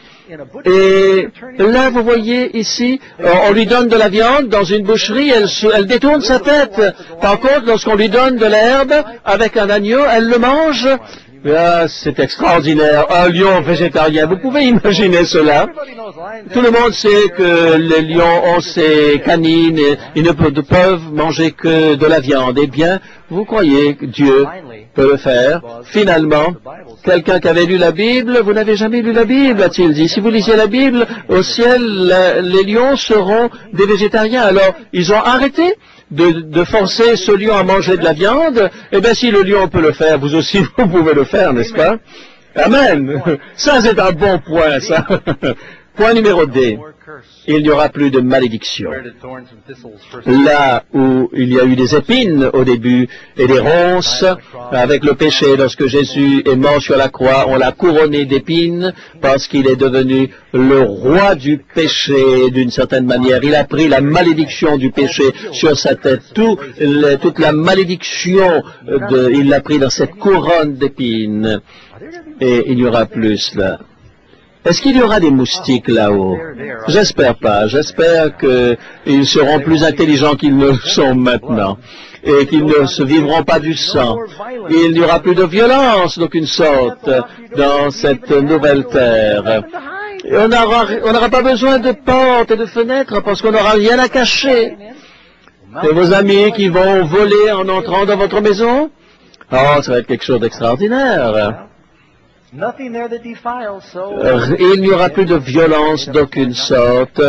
Et là, vous voyez ici, on lui donne de la viande dans une boucherie, elle détourne sa tête. Par contre, lorsqu'on lui donne de l'herbe avec un agneau, elle le mange. Ah, c'est extraordinaire, un lion végétarien. Vous pouvez imaginer cela. Tout le monde sait que les lions ont ces canines et ils ne peuvent manger que de la viande. Eh bien, vous croyez que Dieu peut le faire? Finalement, quelqu'un qui avait lu la Bible, vous n'avez jamais lu la Bible, a-t-il dit. Si vous lisez la Bible, au ciel, les lions seront des végétariens. Alors, ils ont arrêté de forcer ce lion à manger de la viande. Eh bien, si le lion peut le faire, vous aussi, vous pouvez le faire, n'est-ce pas? Amen. Ça, c'est un bon point, ça. Point numéro D. Il n'y aura plus de malédiction. Là où il y a eu des épines au début et des ronces, avec le péché, lorsque Jésus est mort sur la croix, on l'a couronné d'épines parce qu'il est devenu le roi du péché d'une certaine manière. Il a pris la malédiction du péché sur sa tête. Toute la malédiction, il l'a pris dans cette couronne d'épines. Et il n'y aura plus là. Est-ce qu'il y aura des moustiques là-haut? J'espère pas. J'espère qu'ils seront plus intelligents qu'ils ne le sont maintenant et qu'ils ne se vivront pas du sang. Il n'y aura plus de violence d'aucune sorte dans cette nouvelle terre. Et on n'aura pas besoin de portes et de fenêtres parce qu'on n'aura rien à cacher. Et vos amis qui vont voler en entrant dans votre maison? Oh, ça va être quelque chose d'extraordinaire. Il n'y aura plus de violence d'aucune sorte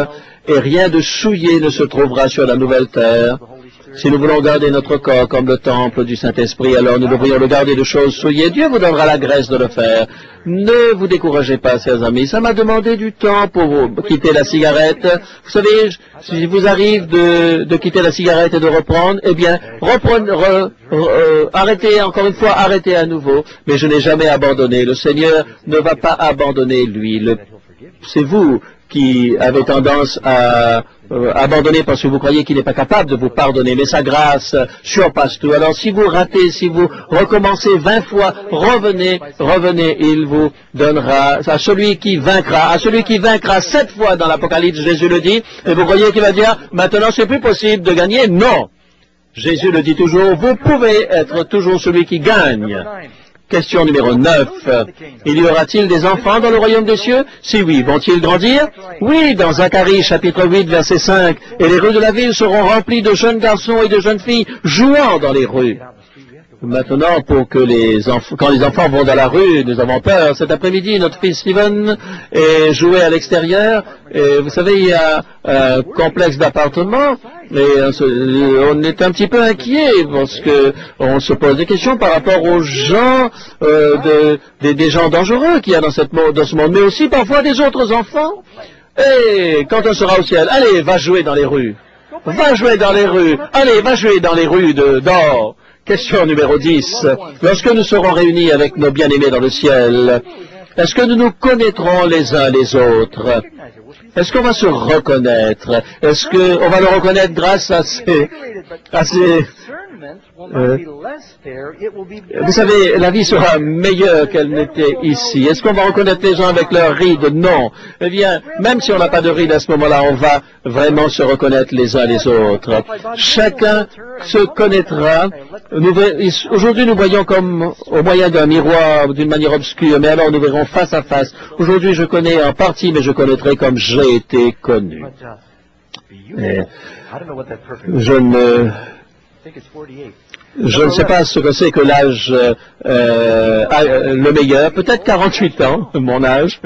et rien de souillé ne se trouvera sur la nouvelle terre. Si nous voulons garder notre corps comme le temple du Saint-Esprit, alors nous devrions le garder de choses souillées. Dieu vous donnera la grâce de le faire. Ne vous découragez pas, chers amis. Ça m'a demandé du temps pour quitter la cigarette. Vous savez, si vous arrive de quitter la cigarette et de reprendre, eh bien, arrêtez, encore une fois, arrêtez à nouveau. Mais je n'ai jamais abandonné. Le Seigneur ne va pas abandonner, lui. C'est vous qui avez tendance à abandonner parce que vous croyez qu'il n'est pas capable de vous pardonner, mais sa grâce surpasse tout. Alors si vous ratez, si vous recommencez 20 fois, revenez, il vous donnera à celui qui vaincra 7 fois dans l'Apocalypse, Jésus le dit, et vous croyez qu'il va dire, maintenant c'est plus possible de gagner? Non! Jésus le dit toujours, vous pouvez être toujours celui qui gagne. Question numéro 9. Il y aura-t-il des enfants dans le royaume des cieux? Si oui, vont-ils grandir? Oui, dans Zacharie chapitre 8 verset 5. Et les rues de la ville seront remplies de jeunes garçons et de jeunes filles jouant dans les rues. Maintenant, pour que quand les enfants vont dans la rue, nous avons peur. Cet après-midi, notre fils Steven est joué à l'extérieur. Et vous savez, il y a un complexe d'appartements. Et on est un petit peu inquiet parce que on se pose des questions par rapport aux gens, des gens dangereux qu'il y a dans ce monde, mais aussi parfois des autres enfants. Et quand on sera au ciel, allez, va jouer dans les rues. Va jouer dans les rues. Allez, va jouer dans les rues d'or. Question numéro 10. Lorsque nous serons réunis avec nos bien-aimés dans le ciel, est-ce que nous nous connaîtrons les uns les autres? Est-ce qu'on va se reconnaître? Est-ce qu'on va le reconnaître grâce à ces vous savez, la vie sera meilleure qu'elle n'était ici. Est-ce qu'on va reconnaître les gens avec leurs rides? Non. Eh bien, même si on n'a pas de rides à ce moment-là, on va vraiment se reconnaître les uns les autres. Chacun se connaîtra. Aujourd'hui, nous voyons comme au moyen d'un miroir, d'une manière obscure, mais alors nous verrons face à face. Aujourd'hui, je connais en partie, mais je connaîtrai comme j'ai été connu. Et je ne sais pas ce que c'est que l'âge le meilleur, peut-être 48 ans, mon âge.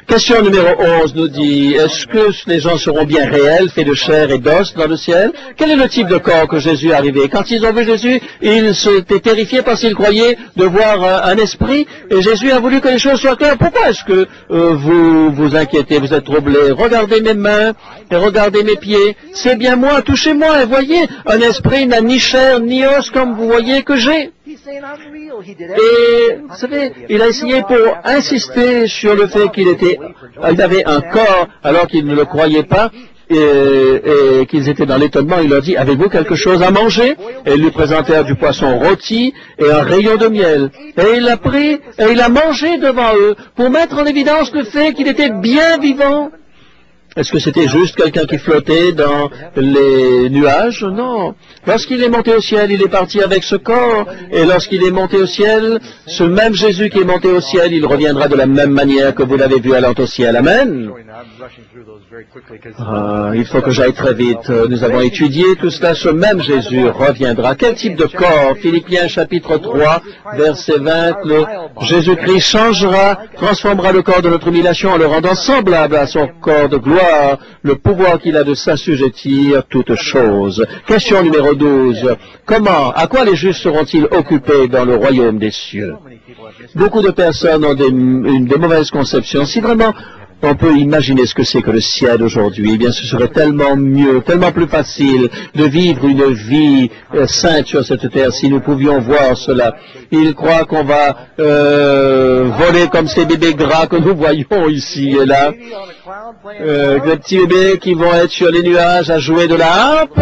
Question numéro 11 nous dit, est-ce que les gens seront bien réels, faits de chair et d'os dans le ciel? Quel est le type de corps que Jésus est arrivé? Quand ils ont vu Jésus, ils s'étaient terrifiés parce qu'ils croyaient de voir un esprit, et Jésus a voulu que les choses soient claires. Pourquoi est-ce que vous vous inquiétez, vous êtes troublés? Regardez mes mains et regardez mes pieds. C'est bien moi, touchez-moi et voyez, un esprit n'a ni chair ni os comme vous voyez que j'ai. Et vous savez, il a essayé pour insister sur le fait qu'il avait un corps alors qu'ils ne le croyaient pas et qu'ils étaient dans l'étonnement. Il leur dit, avez-vous quelque chose à manger? Et ils lui présentèrent du poisson rôti et un rayon de miel. Et il l'a pris et il a mangé devant eux pour mettre en évidence le fait qu'il était bien vivant. Est-ce que c'était juste quelqu'un qui flottait dans les nuages? Non. Lorsqu'il est monté au ciel, il est parti avec ce corps. Et lorsqu'il est monté au ciel, ce même Jésus qui est monté au ciel, il reviendra de la même manière que vous l'avez vu allant au ciel. Amen. Il faut que j'aille très vite. Nous avons étudié tout cela. Ce même Jésus reviendra. Quel type de corps? Philippiens chapitre 3, verset 20. Jésus-Christ changera, transformera le corps de notre humiliation en le rendant semblable à son corps de gloire, le pouvoir qu'il a de s'assujettir toutes choses. Question numéro 12. Comment, à quoi les justes seront-ils occupés dans le royaume des cieux? Beaucoup de personnes ont des mauvaises conceptions. Si vraiment on peut imaginer ce que c'est que le ciel aujourd'hui, eh bien ce serait tellement mieux, tellement plus facile de vivre une vie sainte sur cette terre si nous pouvions voir cela. Ils croient qu'on va voler comme ces bébés gras que nous voyons ici et là. Des petits bébés qui vont être sur les nuages à jouer de la harpe.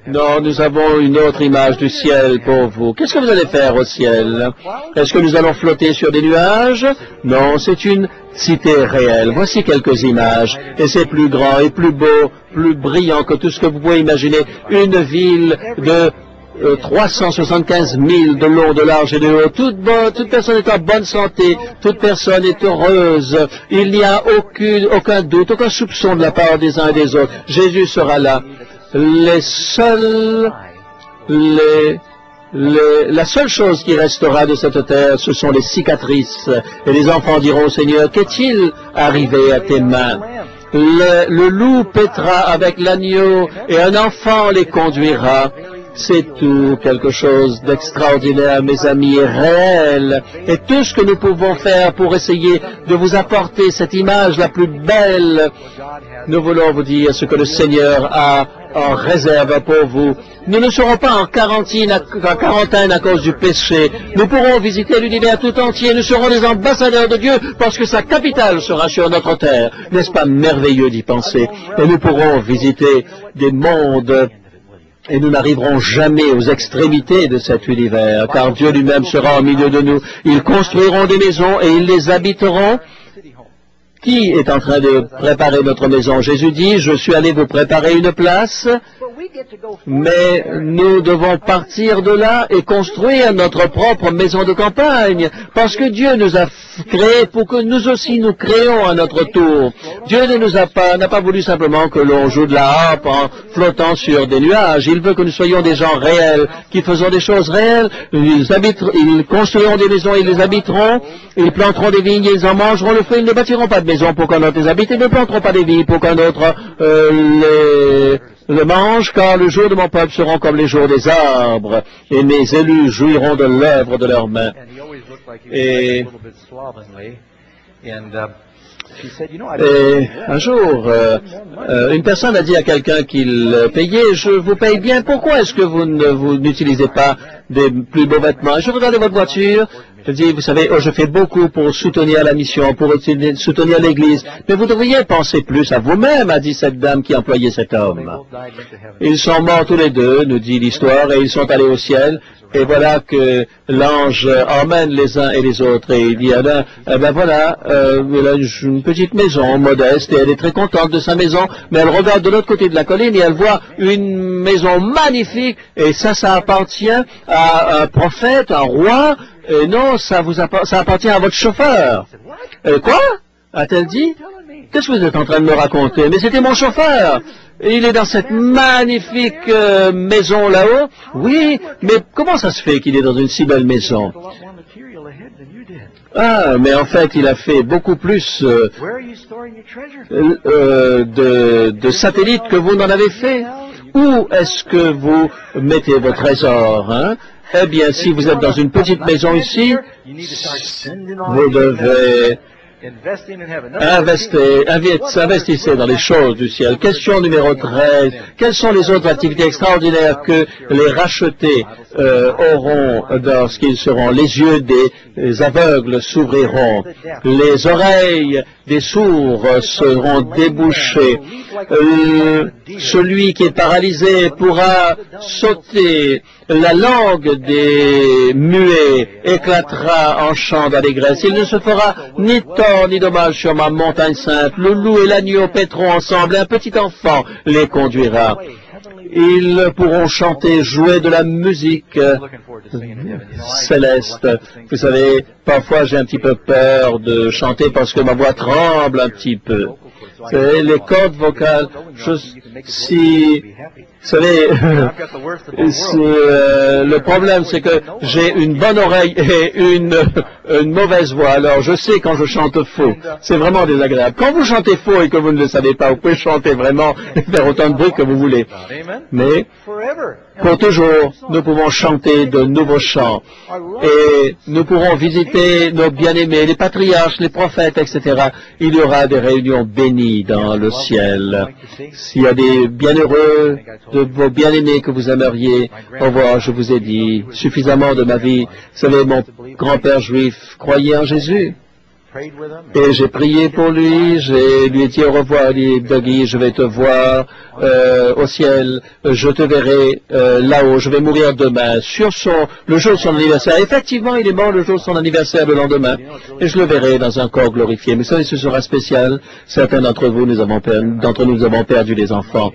Non, nous avons une autre image du ciel pour vous. Qu'est-ce que vous allez faire au ciel? Est-ce que nous allons flotter sur des nuages? Non, c'est une cité réelle. Voici quelques images. Et c'est plus grand et plus beau, plus brillant que tout ce que vous pouvez imaginer. Une ville de 375 000 de long, de large et de haut. Toute personne est en bonne santé, toute personne est heureuse. Il n'y a aucun doute, aucun soupçon de la part des uns et des autres. Jésus sera là. La seule chose qui restera de cette terre, ce sont les cicatrices. Et les enfants diront au Seigneur, qu'est-il arrivé à tes mains? Le loup paîtra avec l'agneau et un enfant les conduira. C'est tout quelque chose d'extraordinaire, mes amis, et réel. Et tout ce que nous pouvons faire pour essayer de vous apporter cette image la plus belle, nous voulons vous dire ce que le Seigneur a en réserve pour vous. Nous ne serons pas en quarantaine à cause du péché. Nous pourrons visiter l'univers tout entier. Nous serons des ambassadeurs de Dieu parce que sa capitale sera sur notre terre. N'est-ce pas merveilleux d'y penser? Et nous pourrons visiter des mondes. Et nous n'arriverons jamais aux extrémités de cet univers, car Dieu lui-même sera au milieu de nous. Ils construiront des maisons et ils les habiteront. Qui est en train de préparer notre maison? Jésus dit, je suis allé vous préparer une place, mais nous devons partir de là et construire notre propre maison de campagne, parce que Dieu nous a créés pour que nous aussi nous créons à notre tour. Dieu n'a pas voulu simplement que l'on joue de la harpe en flottant sur des nuages. Il veut que nous soyons des gens réels, qui faisons des choses réelles. Ils construiront des maisons, ils les habiteront, ils planteront des vignes, ils en mangeront le fruit, ils ne bâtiront pas de maison pour qu'un autre les habite, ils ne planteront pas des vignes pour qu'un autre le mange, car le jour de mon peuple seront comme les jours des arbres, et mes élus jouiront de l'œuvre de leurs mains. Et un jour, une personne a dit à quelqu'un qu'il payait, je vous paye bien, pourquoi est-ce que vous n'utilisez pas des plus beaux vêtements? Je regardais votre voiture, je dis, vous savez, je fais beaucoup pour soutenir la mission, pour soutenir l'Église, mais vous devriez penser plus à vous-même, a dit cette dame qui employait cet homme. Ils sont morts tous les deux, nous dit l'histoire, et ils sont allés au ciel. Et voilà que l'ange emmène les uns et les autres, et il dit à l'un, ben voilà, elle a une petite maison modeste, et elle est très contente de sa maison, mais elle regarde de l'autre côté de la colline, et elle voit une maison magnifique, et ça appartient à un prophète, un roi, et non, ça appartient à votre chauffeur. Quoi? A-t-elle dit? Qu'est-ce que vous êtes en train de me raconter? Mais c'était mon chauffeur. Il est dans cette magnifique maison là-haut. Oui, mais comment ça se fait qu'il est dans une si belle maison? Ah, mais en fait, il a fait beaucoup plus de satellites que vous n'en avez fait. Où est-ce que vous mettez vos trésors, hein? Eh bien, si vous êtes dans une petite maison ici, vous devez investissez dans les choses du ciel. Question numéro 13. Quelles sont les autres activités extraordinaires que les rachetés auront lorsqu'ils seront? Les yeux des aveugles s'ouvriront. Les oreilles des sourds seront débouchées. Celui qui est paralysé pourra sauter. La langue des muets éclatera en chant d'allégresse. Il ne se fera ni tort ni dommage sur ma montagne sainte. Le loup et l'agneau paîtront ensemble et un petit enfant les conduira. Ils pourront chanter, jouer de la musique céleste. Vous savez, parfois j'ai un petit peu peur de chanter parce que ma voix tremble un petit peu. Vous savez, les cordes vocales, vous savez, le problème c'est que j'ai une bonne oreille et une mauvaise voix, alors je sais quand je chante faux. C'est vraiment désagréable. Quand vous chantez faux et que vous ne le savez pas, vous pouvez chanter vraiment et faire autant de bruit que vous voulez. Mais pour toujours, nous pouvons chanter de nouveaux chants et nous pourrons visiter nos bien-aimés, les patriarches, les prophètes, etc. Il y aura des réunions bénies dans le ciel. S'il y a des bienheureux de vos bien-aimés que vous aimeriez revoir, je vous ai dit suffisamment de ma vie. Vous savez, mon grand-père juif croyait en Jésus. Et j'ai prié pour lui, je lui ai dit au revoir, il dit, Dougie, je vais te voir au ciel, je te verrai là-haut, je vais mourir demain, le jour de son anniversaire. Effectivement, il est mort le jour de son anniversaire, le lendemain, et je le verrai dans un corps glorifié. Mais ça, ce sera spécial. Certains d'entre nous avons perdu des enfants.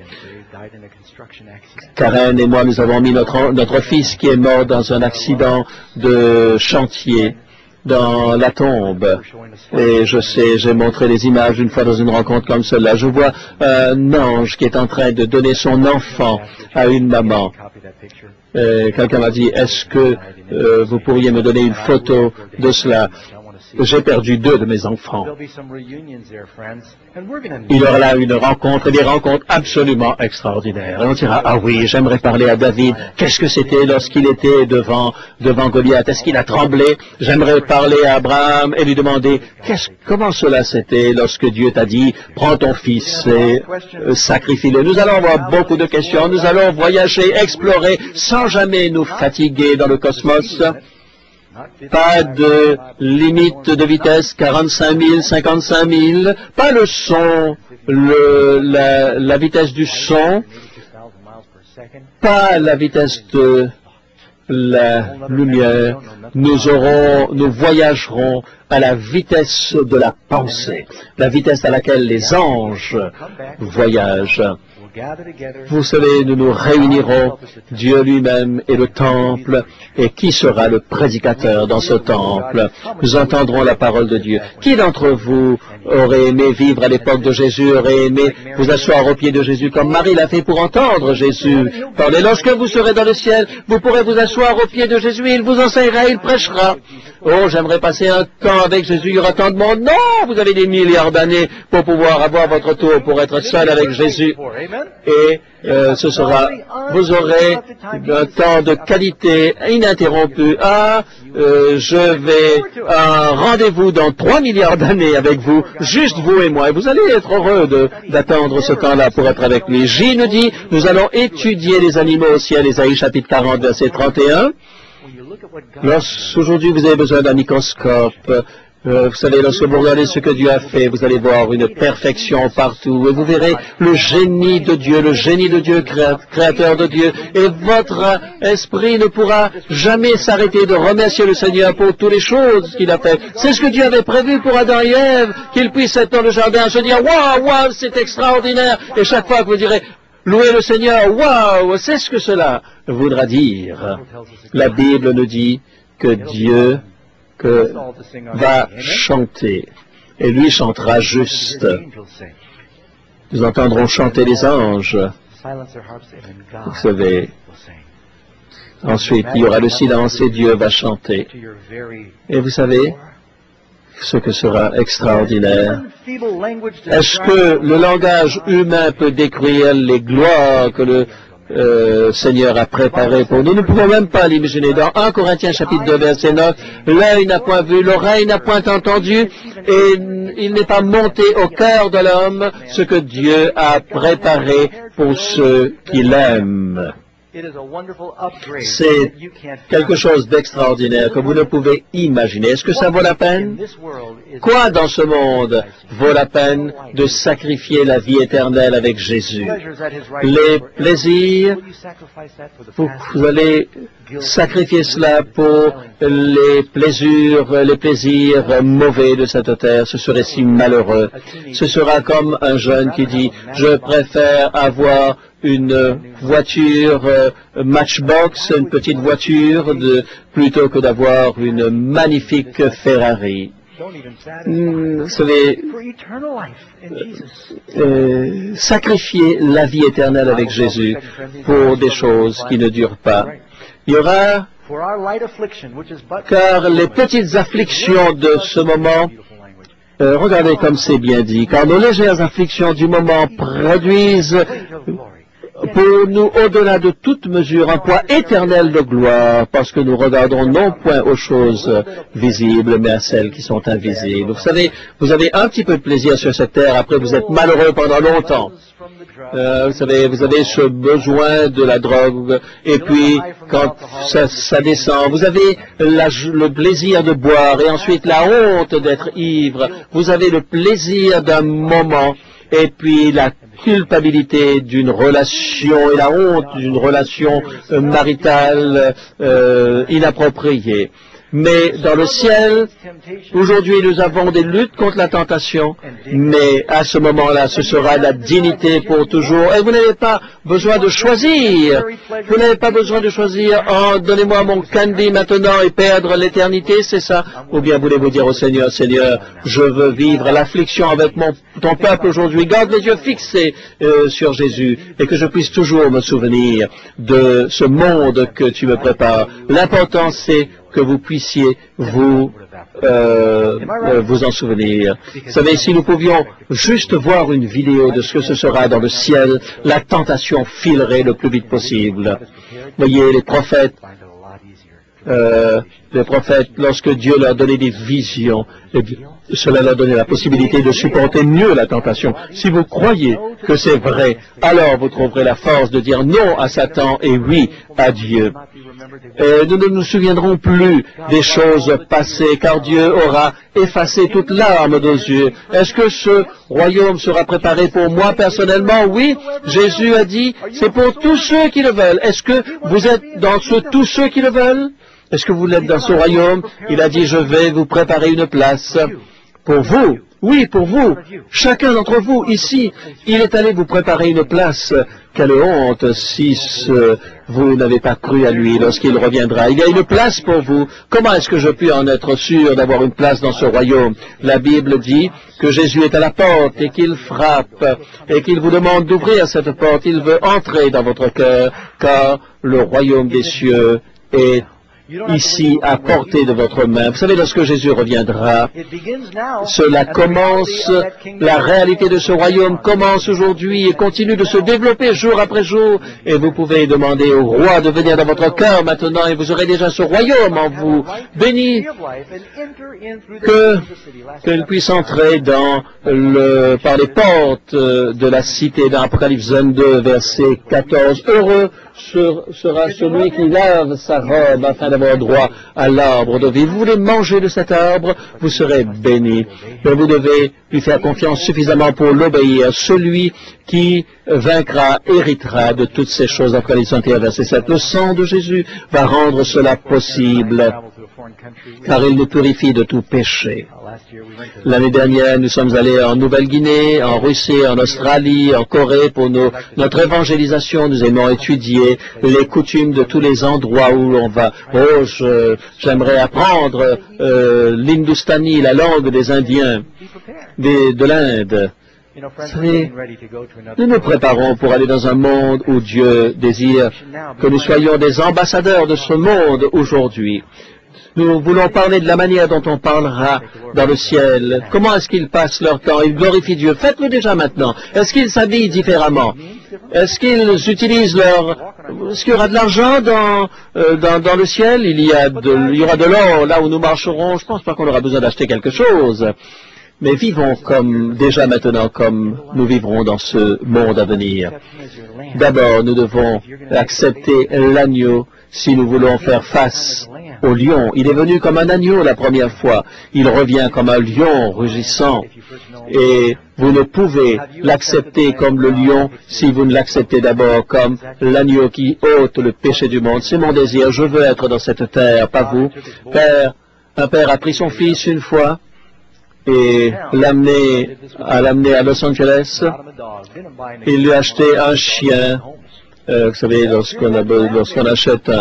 Karen et moi, nous avons mis notre fils qui est mort dans un accident de chantier dans la tombe. Et je sais, j'ai montré les images une fois dans une rencontre comme celle-là. Je vois un ange qui est en train de donner son enfant à une maman. Quelqu'un m'a dit, est-ce que vous pourriez me donner une photo de cela? J'ai perdu 2 de mes enfants. Il y aura là une rencontre, des rencontres absolument extraordinaires. Et on dira, ah oui, j'aimerais parler à David. Qu'est-ce que c'était lorsqu'il était devant Goliath? Est-ce qu'il a tremblé? J'aimerais parler à Abraham et lui demander, comment cela c'était lorsque Dieu t'a dit, prends ton fils et sacrifie-le. Nous allons avoir beaucoup de questions. Nous allons voyager, explorer, sans jamais nous fatiguer dans le cosmos. Pas de limite de vitesse, 45 000, 55 000, pas le son, la vitesse du son, pas la vitesse la lumière, nous voyagerons à la vitesse de la pensée, la vitesse à laquelle les anges voyagent. Vous savez, nous nous réunirons, Dieu lui-même et le temple, et qui sera le prédicateur dans ce temple? Nous entendrons la parole de Dieu. Qui d'entre vous aurait aimé vivre à l'époque de Jésus, aurait aimé vous asseoir aux pieds de Jésus, comme Marie l'a fait pour entendre Jésus parler? Lorsque vous serez dans le ciel, vous pourrez vous asseoir aux pieds de Jésus, il vous enseignera, il prêchera. Oh, j'aimerais passer un temps avec Jésus, il y aura tant de monde. Non, vous avez des milliards d'années pour pouvoir avoir votre tour, pour être seul avec Jésus. Et vous aurez un temps de qualité ininterrompu. Je vais à un rendez-vous dans 3 milliards d'années avec vous, juste vous et moi. Et vous allez être heureux d'attendre ce temps-là pour être avec lui. J nous dit, nous allons étudier les animaux au ciel, Ésaïe chapitre 40, verset 31. Aujourd'hui, vous avez besoin d'un microscope. Vous savez, lorsque vous regardez ce que Dieu a fait, vous allez voir une perfection partout. Et vous verrez le génie de Dieu, créateur de Dieu. Et votre esprit ne pourra jamais s'arrêter de remercier le Seigneur pour toutes les choses qu'il a faites. C'est ce que Dieu avait prévu pour Adam et Ève, qu'ils puissent être dans le jardin, se dire, waouh, c'est extraordinaire. Et chaque fois que vous direz, louez le Seigneur, waouh, c'est ce que cela voudra dire. La Bible nous dit que Dieu va chanter, et lui chantera juste. Nous entendrons chanter les anges. Vous savez, ensuite il y aura le silence et Dieu va chanter. Et vous savez ce que sera extraordinaire? Est-ce que le langage humain peut décrire les gloires que le Seigneur a préparé pour nous? Nous ne pouvons même pas l'imaginer. Dans 1 Corinthiens chapitre 2 verset 9, l'œil n'a point vu, l'oreille n'a point entendu, et il n'est pas monté au cœur de l'homme ce que Dieu a préparé pour ceux qui l'aiment. C'est quelque chose d'extraordinaire que vous ne pouvez imaginer. Est-ce que ça vaut la peine? Quoi dans ce monde vaut la peine de sacrifier la vie éternelle avec Jésus? Les plaisirs, vous allez sacrifier cela pour les plaisirs mauvais de cette terre. Ce serait si malheureux. Ce sera comme un jeune qui dit, je préfère avoir une voiture Matchbox, une petite voiture, plutôt que d'avoir une magnifique Ferrari. Vous savez, sacrifier la vie éternelle avec Jésus pour des choses qui ne durent pas. Il y aura, car les petites afflictions de ce moment, regardez comme c'est bien dit, car nos légères afflictions du moment produisent pour nous, au-delà de toute mesure, un poids éternel de gloire, parce que nous regardons non point aux choses visibles, mais à celles qui sont invisibles. Vous savez, vous avez un petit peu de plaisir sur cette terre, après vous êtes malheureux pendant longtemps. Vous savez, vous avez ce besoin de la drogue, et puis quand ça descend, vous avez le plaisir de boire, et ensuite la honte d'être ivre. Vous avez le plaisir d'un moment, et puis la culpabilité d'une relation et la honte d'une relation maritale inappropriée. Mais dans le ciel, aujourd'hui, nous avons des luttes contre la tentation, mais à ce moment-là, ce sera la dignité pour toujours. Et vous n'avez pas besoin de choisir. Vous n'avez pas besoin de choisir, oh, donnez-moi mon candy maintenant et perdre l'éternité, c'est ça? Ou bien voulez-vous dire au Seigneur, Seigneur, je veux vivre l'affliction avec ton peuple aujourd'hui. Garde les yeux fixés sur Jésus et que je puisse toujours me souvenir de ce monde que tu me prépares. L'important, c'est que vous puissiez vous en souvenir. Vous savez, si nous pouvions juste voir une vidéo de ce que ce sera dans le ciel, la tentation filerait le plus vite possible. Voyez, les prophètes Les prophètes, lorsque Dieu leur donnait des visions, cela leur donnait la possibilité de supporter mieux la tentation. Si vous croyez que c'est vrai, alors vous trouverez la force de dire non à Satan et oui à Dieu. Et nous ne nous souviendrons plus des choses passées, car Dieu aura effacé toute larme de nos yeux. Est-ce que ce royaume sera préparé pour moi personnellement? Oui, Jésus a dit, c'est pour tous ceux qui le veulent. Est-ce que vous êtes dans tous ceux qui le veulent? Est-ce que vous l'êtes dans ce royaume? Il a dit, je vais vous préparer une place pour vous. Oui, pour vous. Chacun d'entre vous, ici, il est allé vous préparer une place. Quelle honte si vous n'avez pas cru à lui lorsqu'il reviendra. Il y a une place pour vous. Comment est-ce que je puis en être sûr d'avoir une place dans ce royaume? La Bible dit que Jésus est à la porte et qu'il frappe et qu'il vous demande d'ouvrir cette porte. Il veut entrer dans votre cœur, car le royaume des cieux est ici à portée de votre main. Vous savez, lorsque Jésus reviendra, cela commence, la réalité de ce royaume commence aujourd'hui et continue de se développer jour après jour. Et vous pouvez demander au roi de venir dans votre cœur maintenant et vous aurez déjà ce royaume en vous. Béni qu'il puisse entrer par les portes de la cité dans Apocalypse 22, verset 14. Heureux sera celui qui lave sa robe afin d'avoir droit à l'arbre de vie. Vous voulez manger de cet arbre, vous serez béni. Mais vous devez lui faire confiance suffisamment pour l'obéir. Celui qui vaincra héritera de toutes ces choses. Apocalypse 21, verset 7. Le sang de Jésus va rendre cela possible, car il nous purifie de tout péché. L'année dernière, nous sommes allés en Nouvelle-Guinée, en Russie, en Australie, en Corée pour notre évangélisation. Nous aimons étudier les coutumes de tous les endroits où l'on va. Oh, j'aimerais apprendre l'Hindoustani, la langue des Indiens, de l'Inde. Vous savez, nous nous préparons pour aller dans un monde où Dieu désire que nous soyons des ambassadeurs de ce monde aujourd'hui. Nous voulons parler de la manière dont on parlera dans le ciel. Comment est-ce qu'ils passent leur temps? Ils glorifient Dieu. Faites-le déjà maintenant. Est-ce qu'ils s'habillent différemment? Est-ce qu'ils utilisent Est-ce qu'il y aura de l'argent dans le ciel? Il y aura de l'or là où nous marcherons. Je ne pense pas qu'on aura besoin d'acheter quelque chose. Mais vivons déjà maintenant comme nous vivrons dans ce monde à venir. D'abord, nous devons accepter l'agneau si nous voulons faire face au lion. Il est venu comme un agneau la première fois. Il revient comme un lion rugissant. Et vous ne pouvez l'accepter comme le lion si vous ne l'acceptez d'abord comme l'agneau qui ôte le péché du monde. C'est mon désir. Je veux être dans cette terre, pas vous. Un père a pris son fils une fois et l'amener à Los Angeles. Il lui a acheté un chien. Vous savez, lorsqu'on achète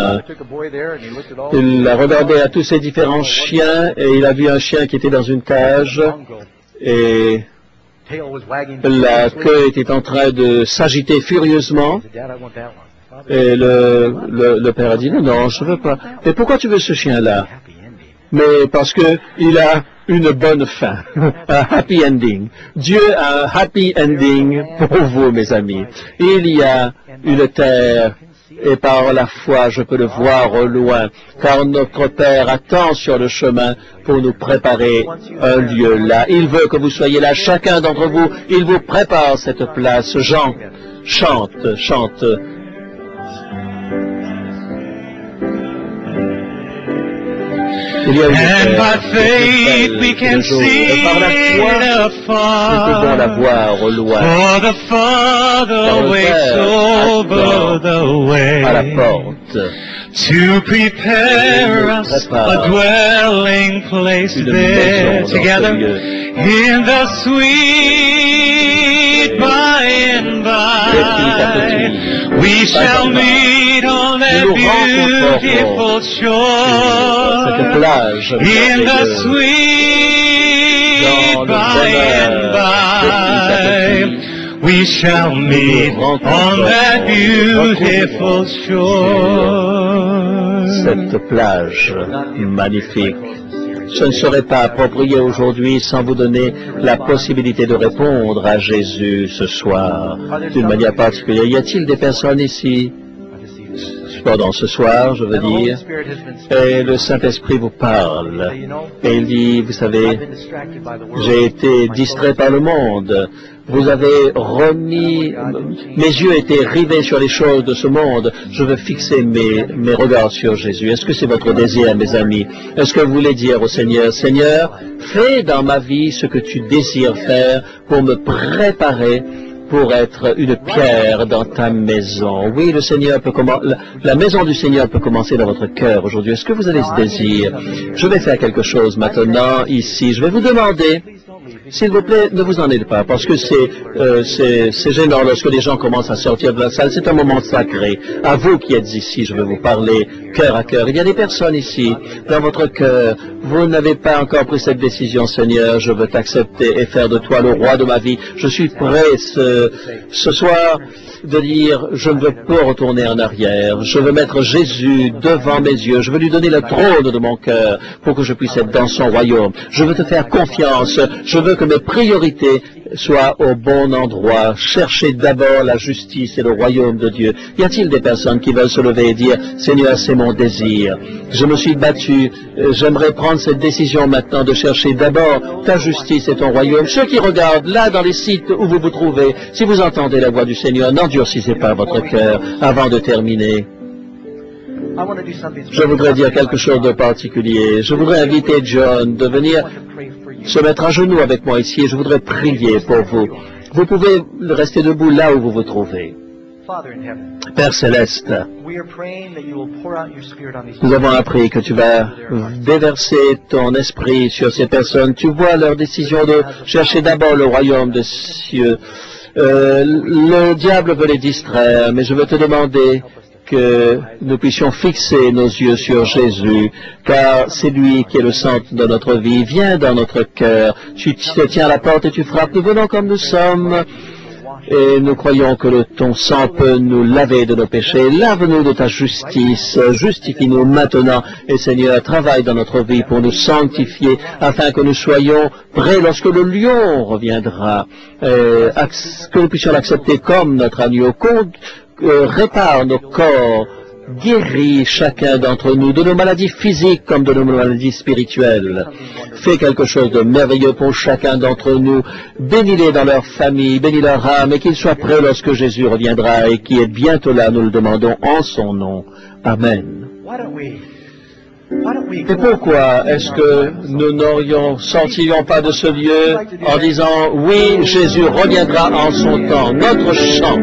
il a regardé à tous ces différents chiens et il a vu un chien qui était dans une cage et la queue était en train de s'agiter furieusement. Et le père a dit, non, je ne veux pas. Mais pourquoi tu veux ce chien-là? Mais parce que il a une bonne fin, un happy ending. Dieu a un happy ending pour vous, mes amis. Il y a une terre, et par la foi, je peux le voir au loin, car notre Père attend sur le chemin pour nous préparer un lieu là. Il veut que vous soyez là, chacun d'entre vous, il vous prépare cette place. Jean, chante. And by faith we can see it afar. Nous pouvons la voir au loin. For the Father waits over the way à la porte. to prepare us a dwelling place there together in the sweet by and by. We shall meet on that beautiful shore in the sweet by and by. We shall meet on that beautiful shore. Cette plage magnifique. Ce ne serait pas approprié aujourd'hui sans vous donner la possibilité de répondre à Jésus ce soir d'une manière particulière. Y a-t-il des personnes ici? pendant ce soir, je veux dire, et le Saint-Esprit vous parle. Et il dit, vous savez, j'ai été distrait par le monde. Vous avez remis, mes yeux étaient rivés sur les choses de ce monde. Je veux fixer mes regards sur Jésus. Est-ce que c'est votre désir, mes amis? Est-ce que vous voulez dire au Seigneur, Seigneur, fais dans ma vie ce que tu désires faire pour me préparer pour être une pierre dans ta maison. Oui, le Seigneur peut la maison du Seigneur peut commencer dans votre cœur aujourd'hui. Est-ce que vous avez ce désir? Je vais faire quelque chose maintenant, ici. Je vais vous demander, s'il vous plaît, ne vous en allez pas, parce que c'est gênant lorsque les gens commencent à sortir de la salle. C'est un moment sacré. À vous qui êtes ici, je vais vous parler cœur à cœur. Il y a des personnes ici, dans votre cœur. Vous n'avez pas encore pris cette décision, Seigneur. Je veux t'accepter et faire de toi le roi de ma vie. Je suis prêt ce soir de dire, je ne veux pas retourner en arrière. Je veux mettre Jésus devant mes yeux. Je veux lui donner le trône de mon cœur pour que je puisse être dans son royaume. Je veux te faire confiance. Je veux que mes priorités soient au bon endroit. Cherchez d'abord la justice et le royaume de Dieu. Y a-t-il des personnes qui veulent se lever et dire, Seigneur, c'est mon désir. Je me suis battu. J'aimerais prendre cette décision maintenant de chercher d'abord ta justice et ton royaume. Ceux qui regardent là dans les sites où vous vous trouvez, si vous entendez la voix du Seigneur, n'endurcissez pas votre cœur avant de terminer. Je voudrais dire quelque chose de particulier. Je voudrais inviter John de venir se mettre à genoux avec moi ici et je voudrais prier pour vous. Vous pouvez rester debout là où vous vous trouvez. Père Céleste, nous avons appris que tu vas déverser ton esprit sur ces personnes. Tu vois leur décision de chercher d'abord le royaume des cieux. Le diable veut les distraire, mais je veux te demander que nous puissions fixer nos yeux sur Jésus, car c'est lui qui est le centre de notre vie. Viens dans notre cœur, tu te tiens à la porte et tu frappes. Nous venons comme nous sommes et nous croyons que ton sang peut nous laver de nos péchés. Lave-nous de ta justice, justifie-nous maintenant et Seigneur, travaille dans notre vie pour nous sanctifier afin que nous soyons prêts lorsque le lion reviendra, que nous puissions l'accepter comme notre agneau. Répare nos corps, guéris chacun d'entre nous de nos maladies physiques comme de nos maladies spirituelles. Fais quelque chose de merveilleux pour chacun d'entre nous. Bénis-les dans leur famille, bénis leur âme et qu'ils soient prêts lorsque Jésus reviendra et qui est bientôt là, nous le demandons en son nom. Amen. Et pourquoi est-ce que nous sortirions pas de ce lieu en disant « Oui, Jésus reviendra en son temps », notre chant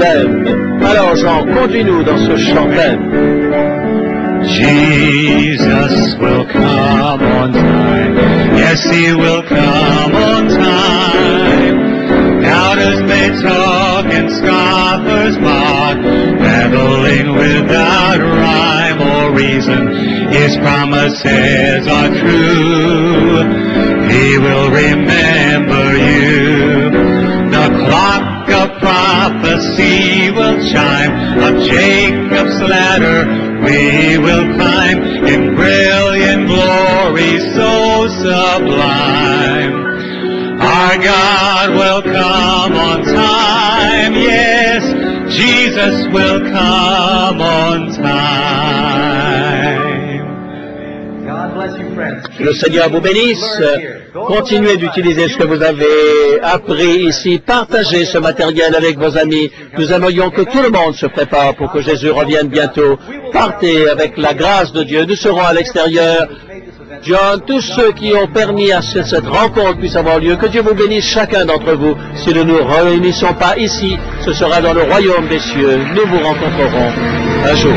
thème. Alors Jean, conduis-nous dans ce chant thème. Jesus will come on time. Yes, he will come on time. Doubters may talk and scoffers mock, babbling without rhyme or reason. His promises are true. He will remember you. The clock of prophecy will chime. Of Jacob's ladder we will climb in brilliant glory so sublime. Our God will come on time. Yes, Jesus will come on time. Le Seigneur vous bénisse. Continuez d'utiliser ce que vous avez appris ici. Partagez ce matériel avec vos amis. Nous aimerions que tout le monde se prépare pour que Jésus revienne bientôt. Partez avec la grâce de Dieu. Nous serons à l'extérieur. John, tous ceux qui ont permis à ce que cette rencontre puisse avoir lieu, que Dieu vous bénisse chacun d'entre vous. Si nous ne nous réunissons pas ici, ce sera dans le royaume des cieux. Nous vous rencontrerons un jour.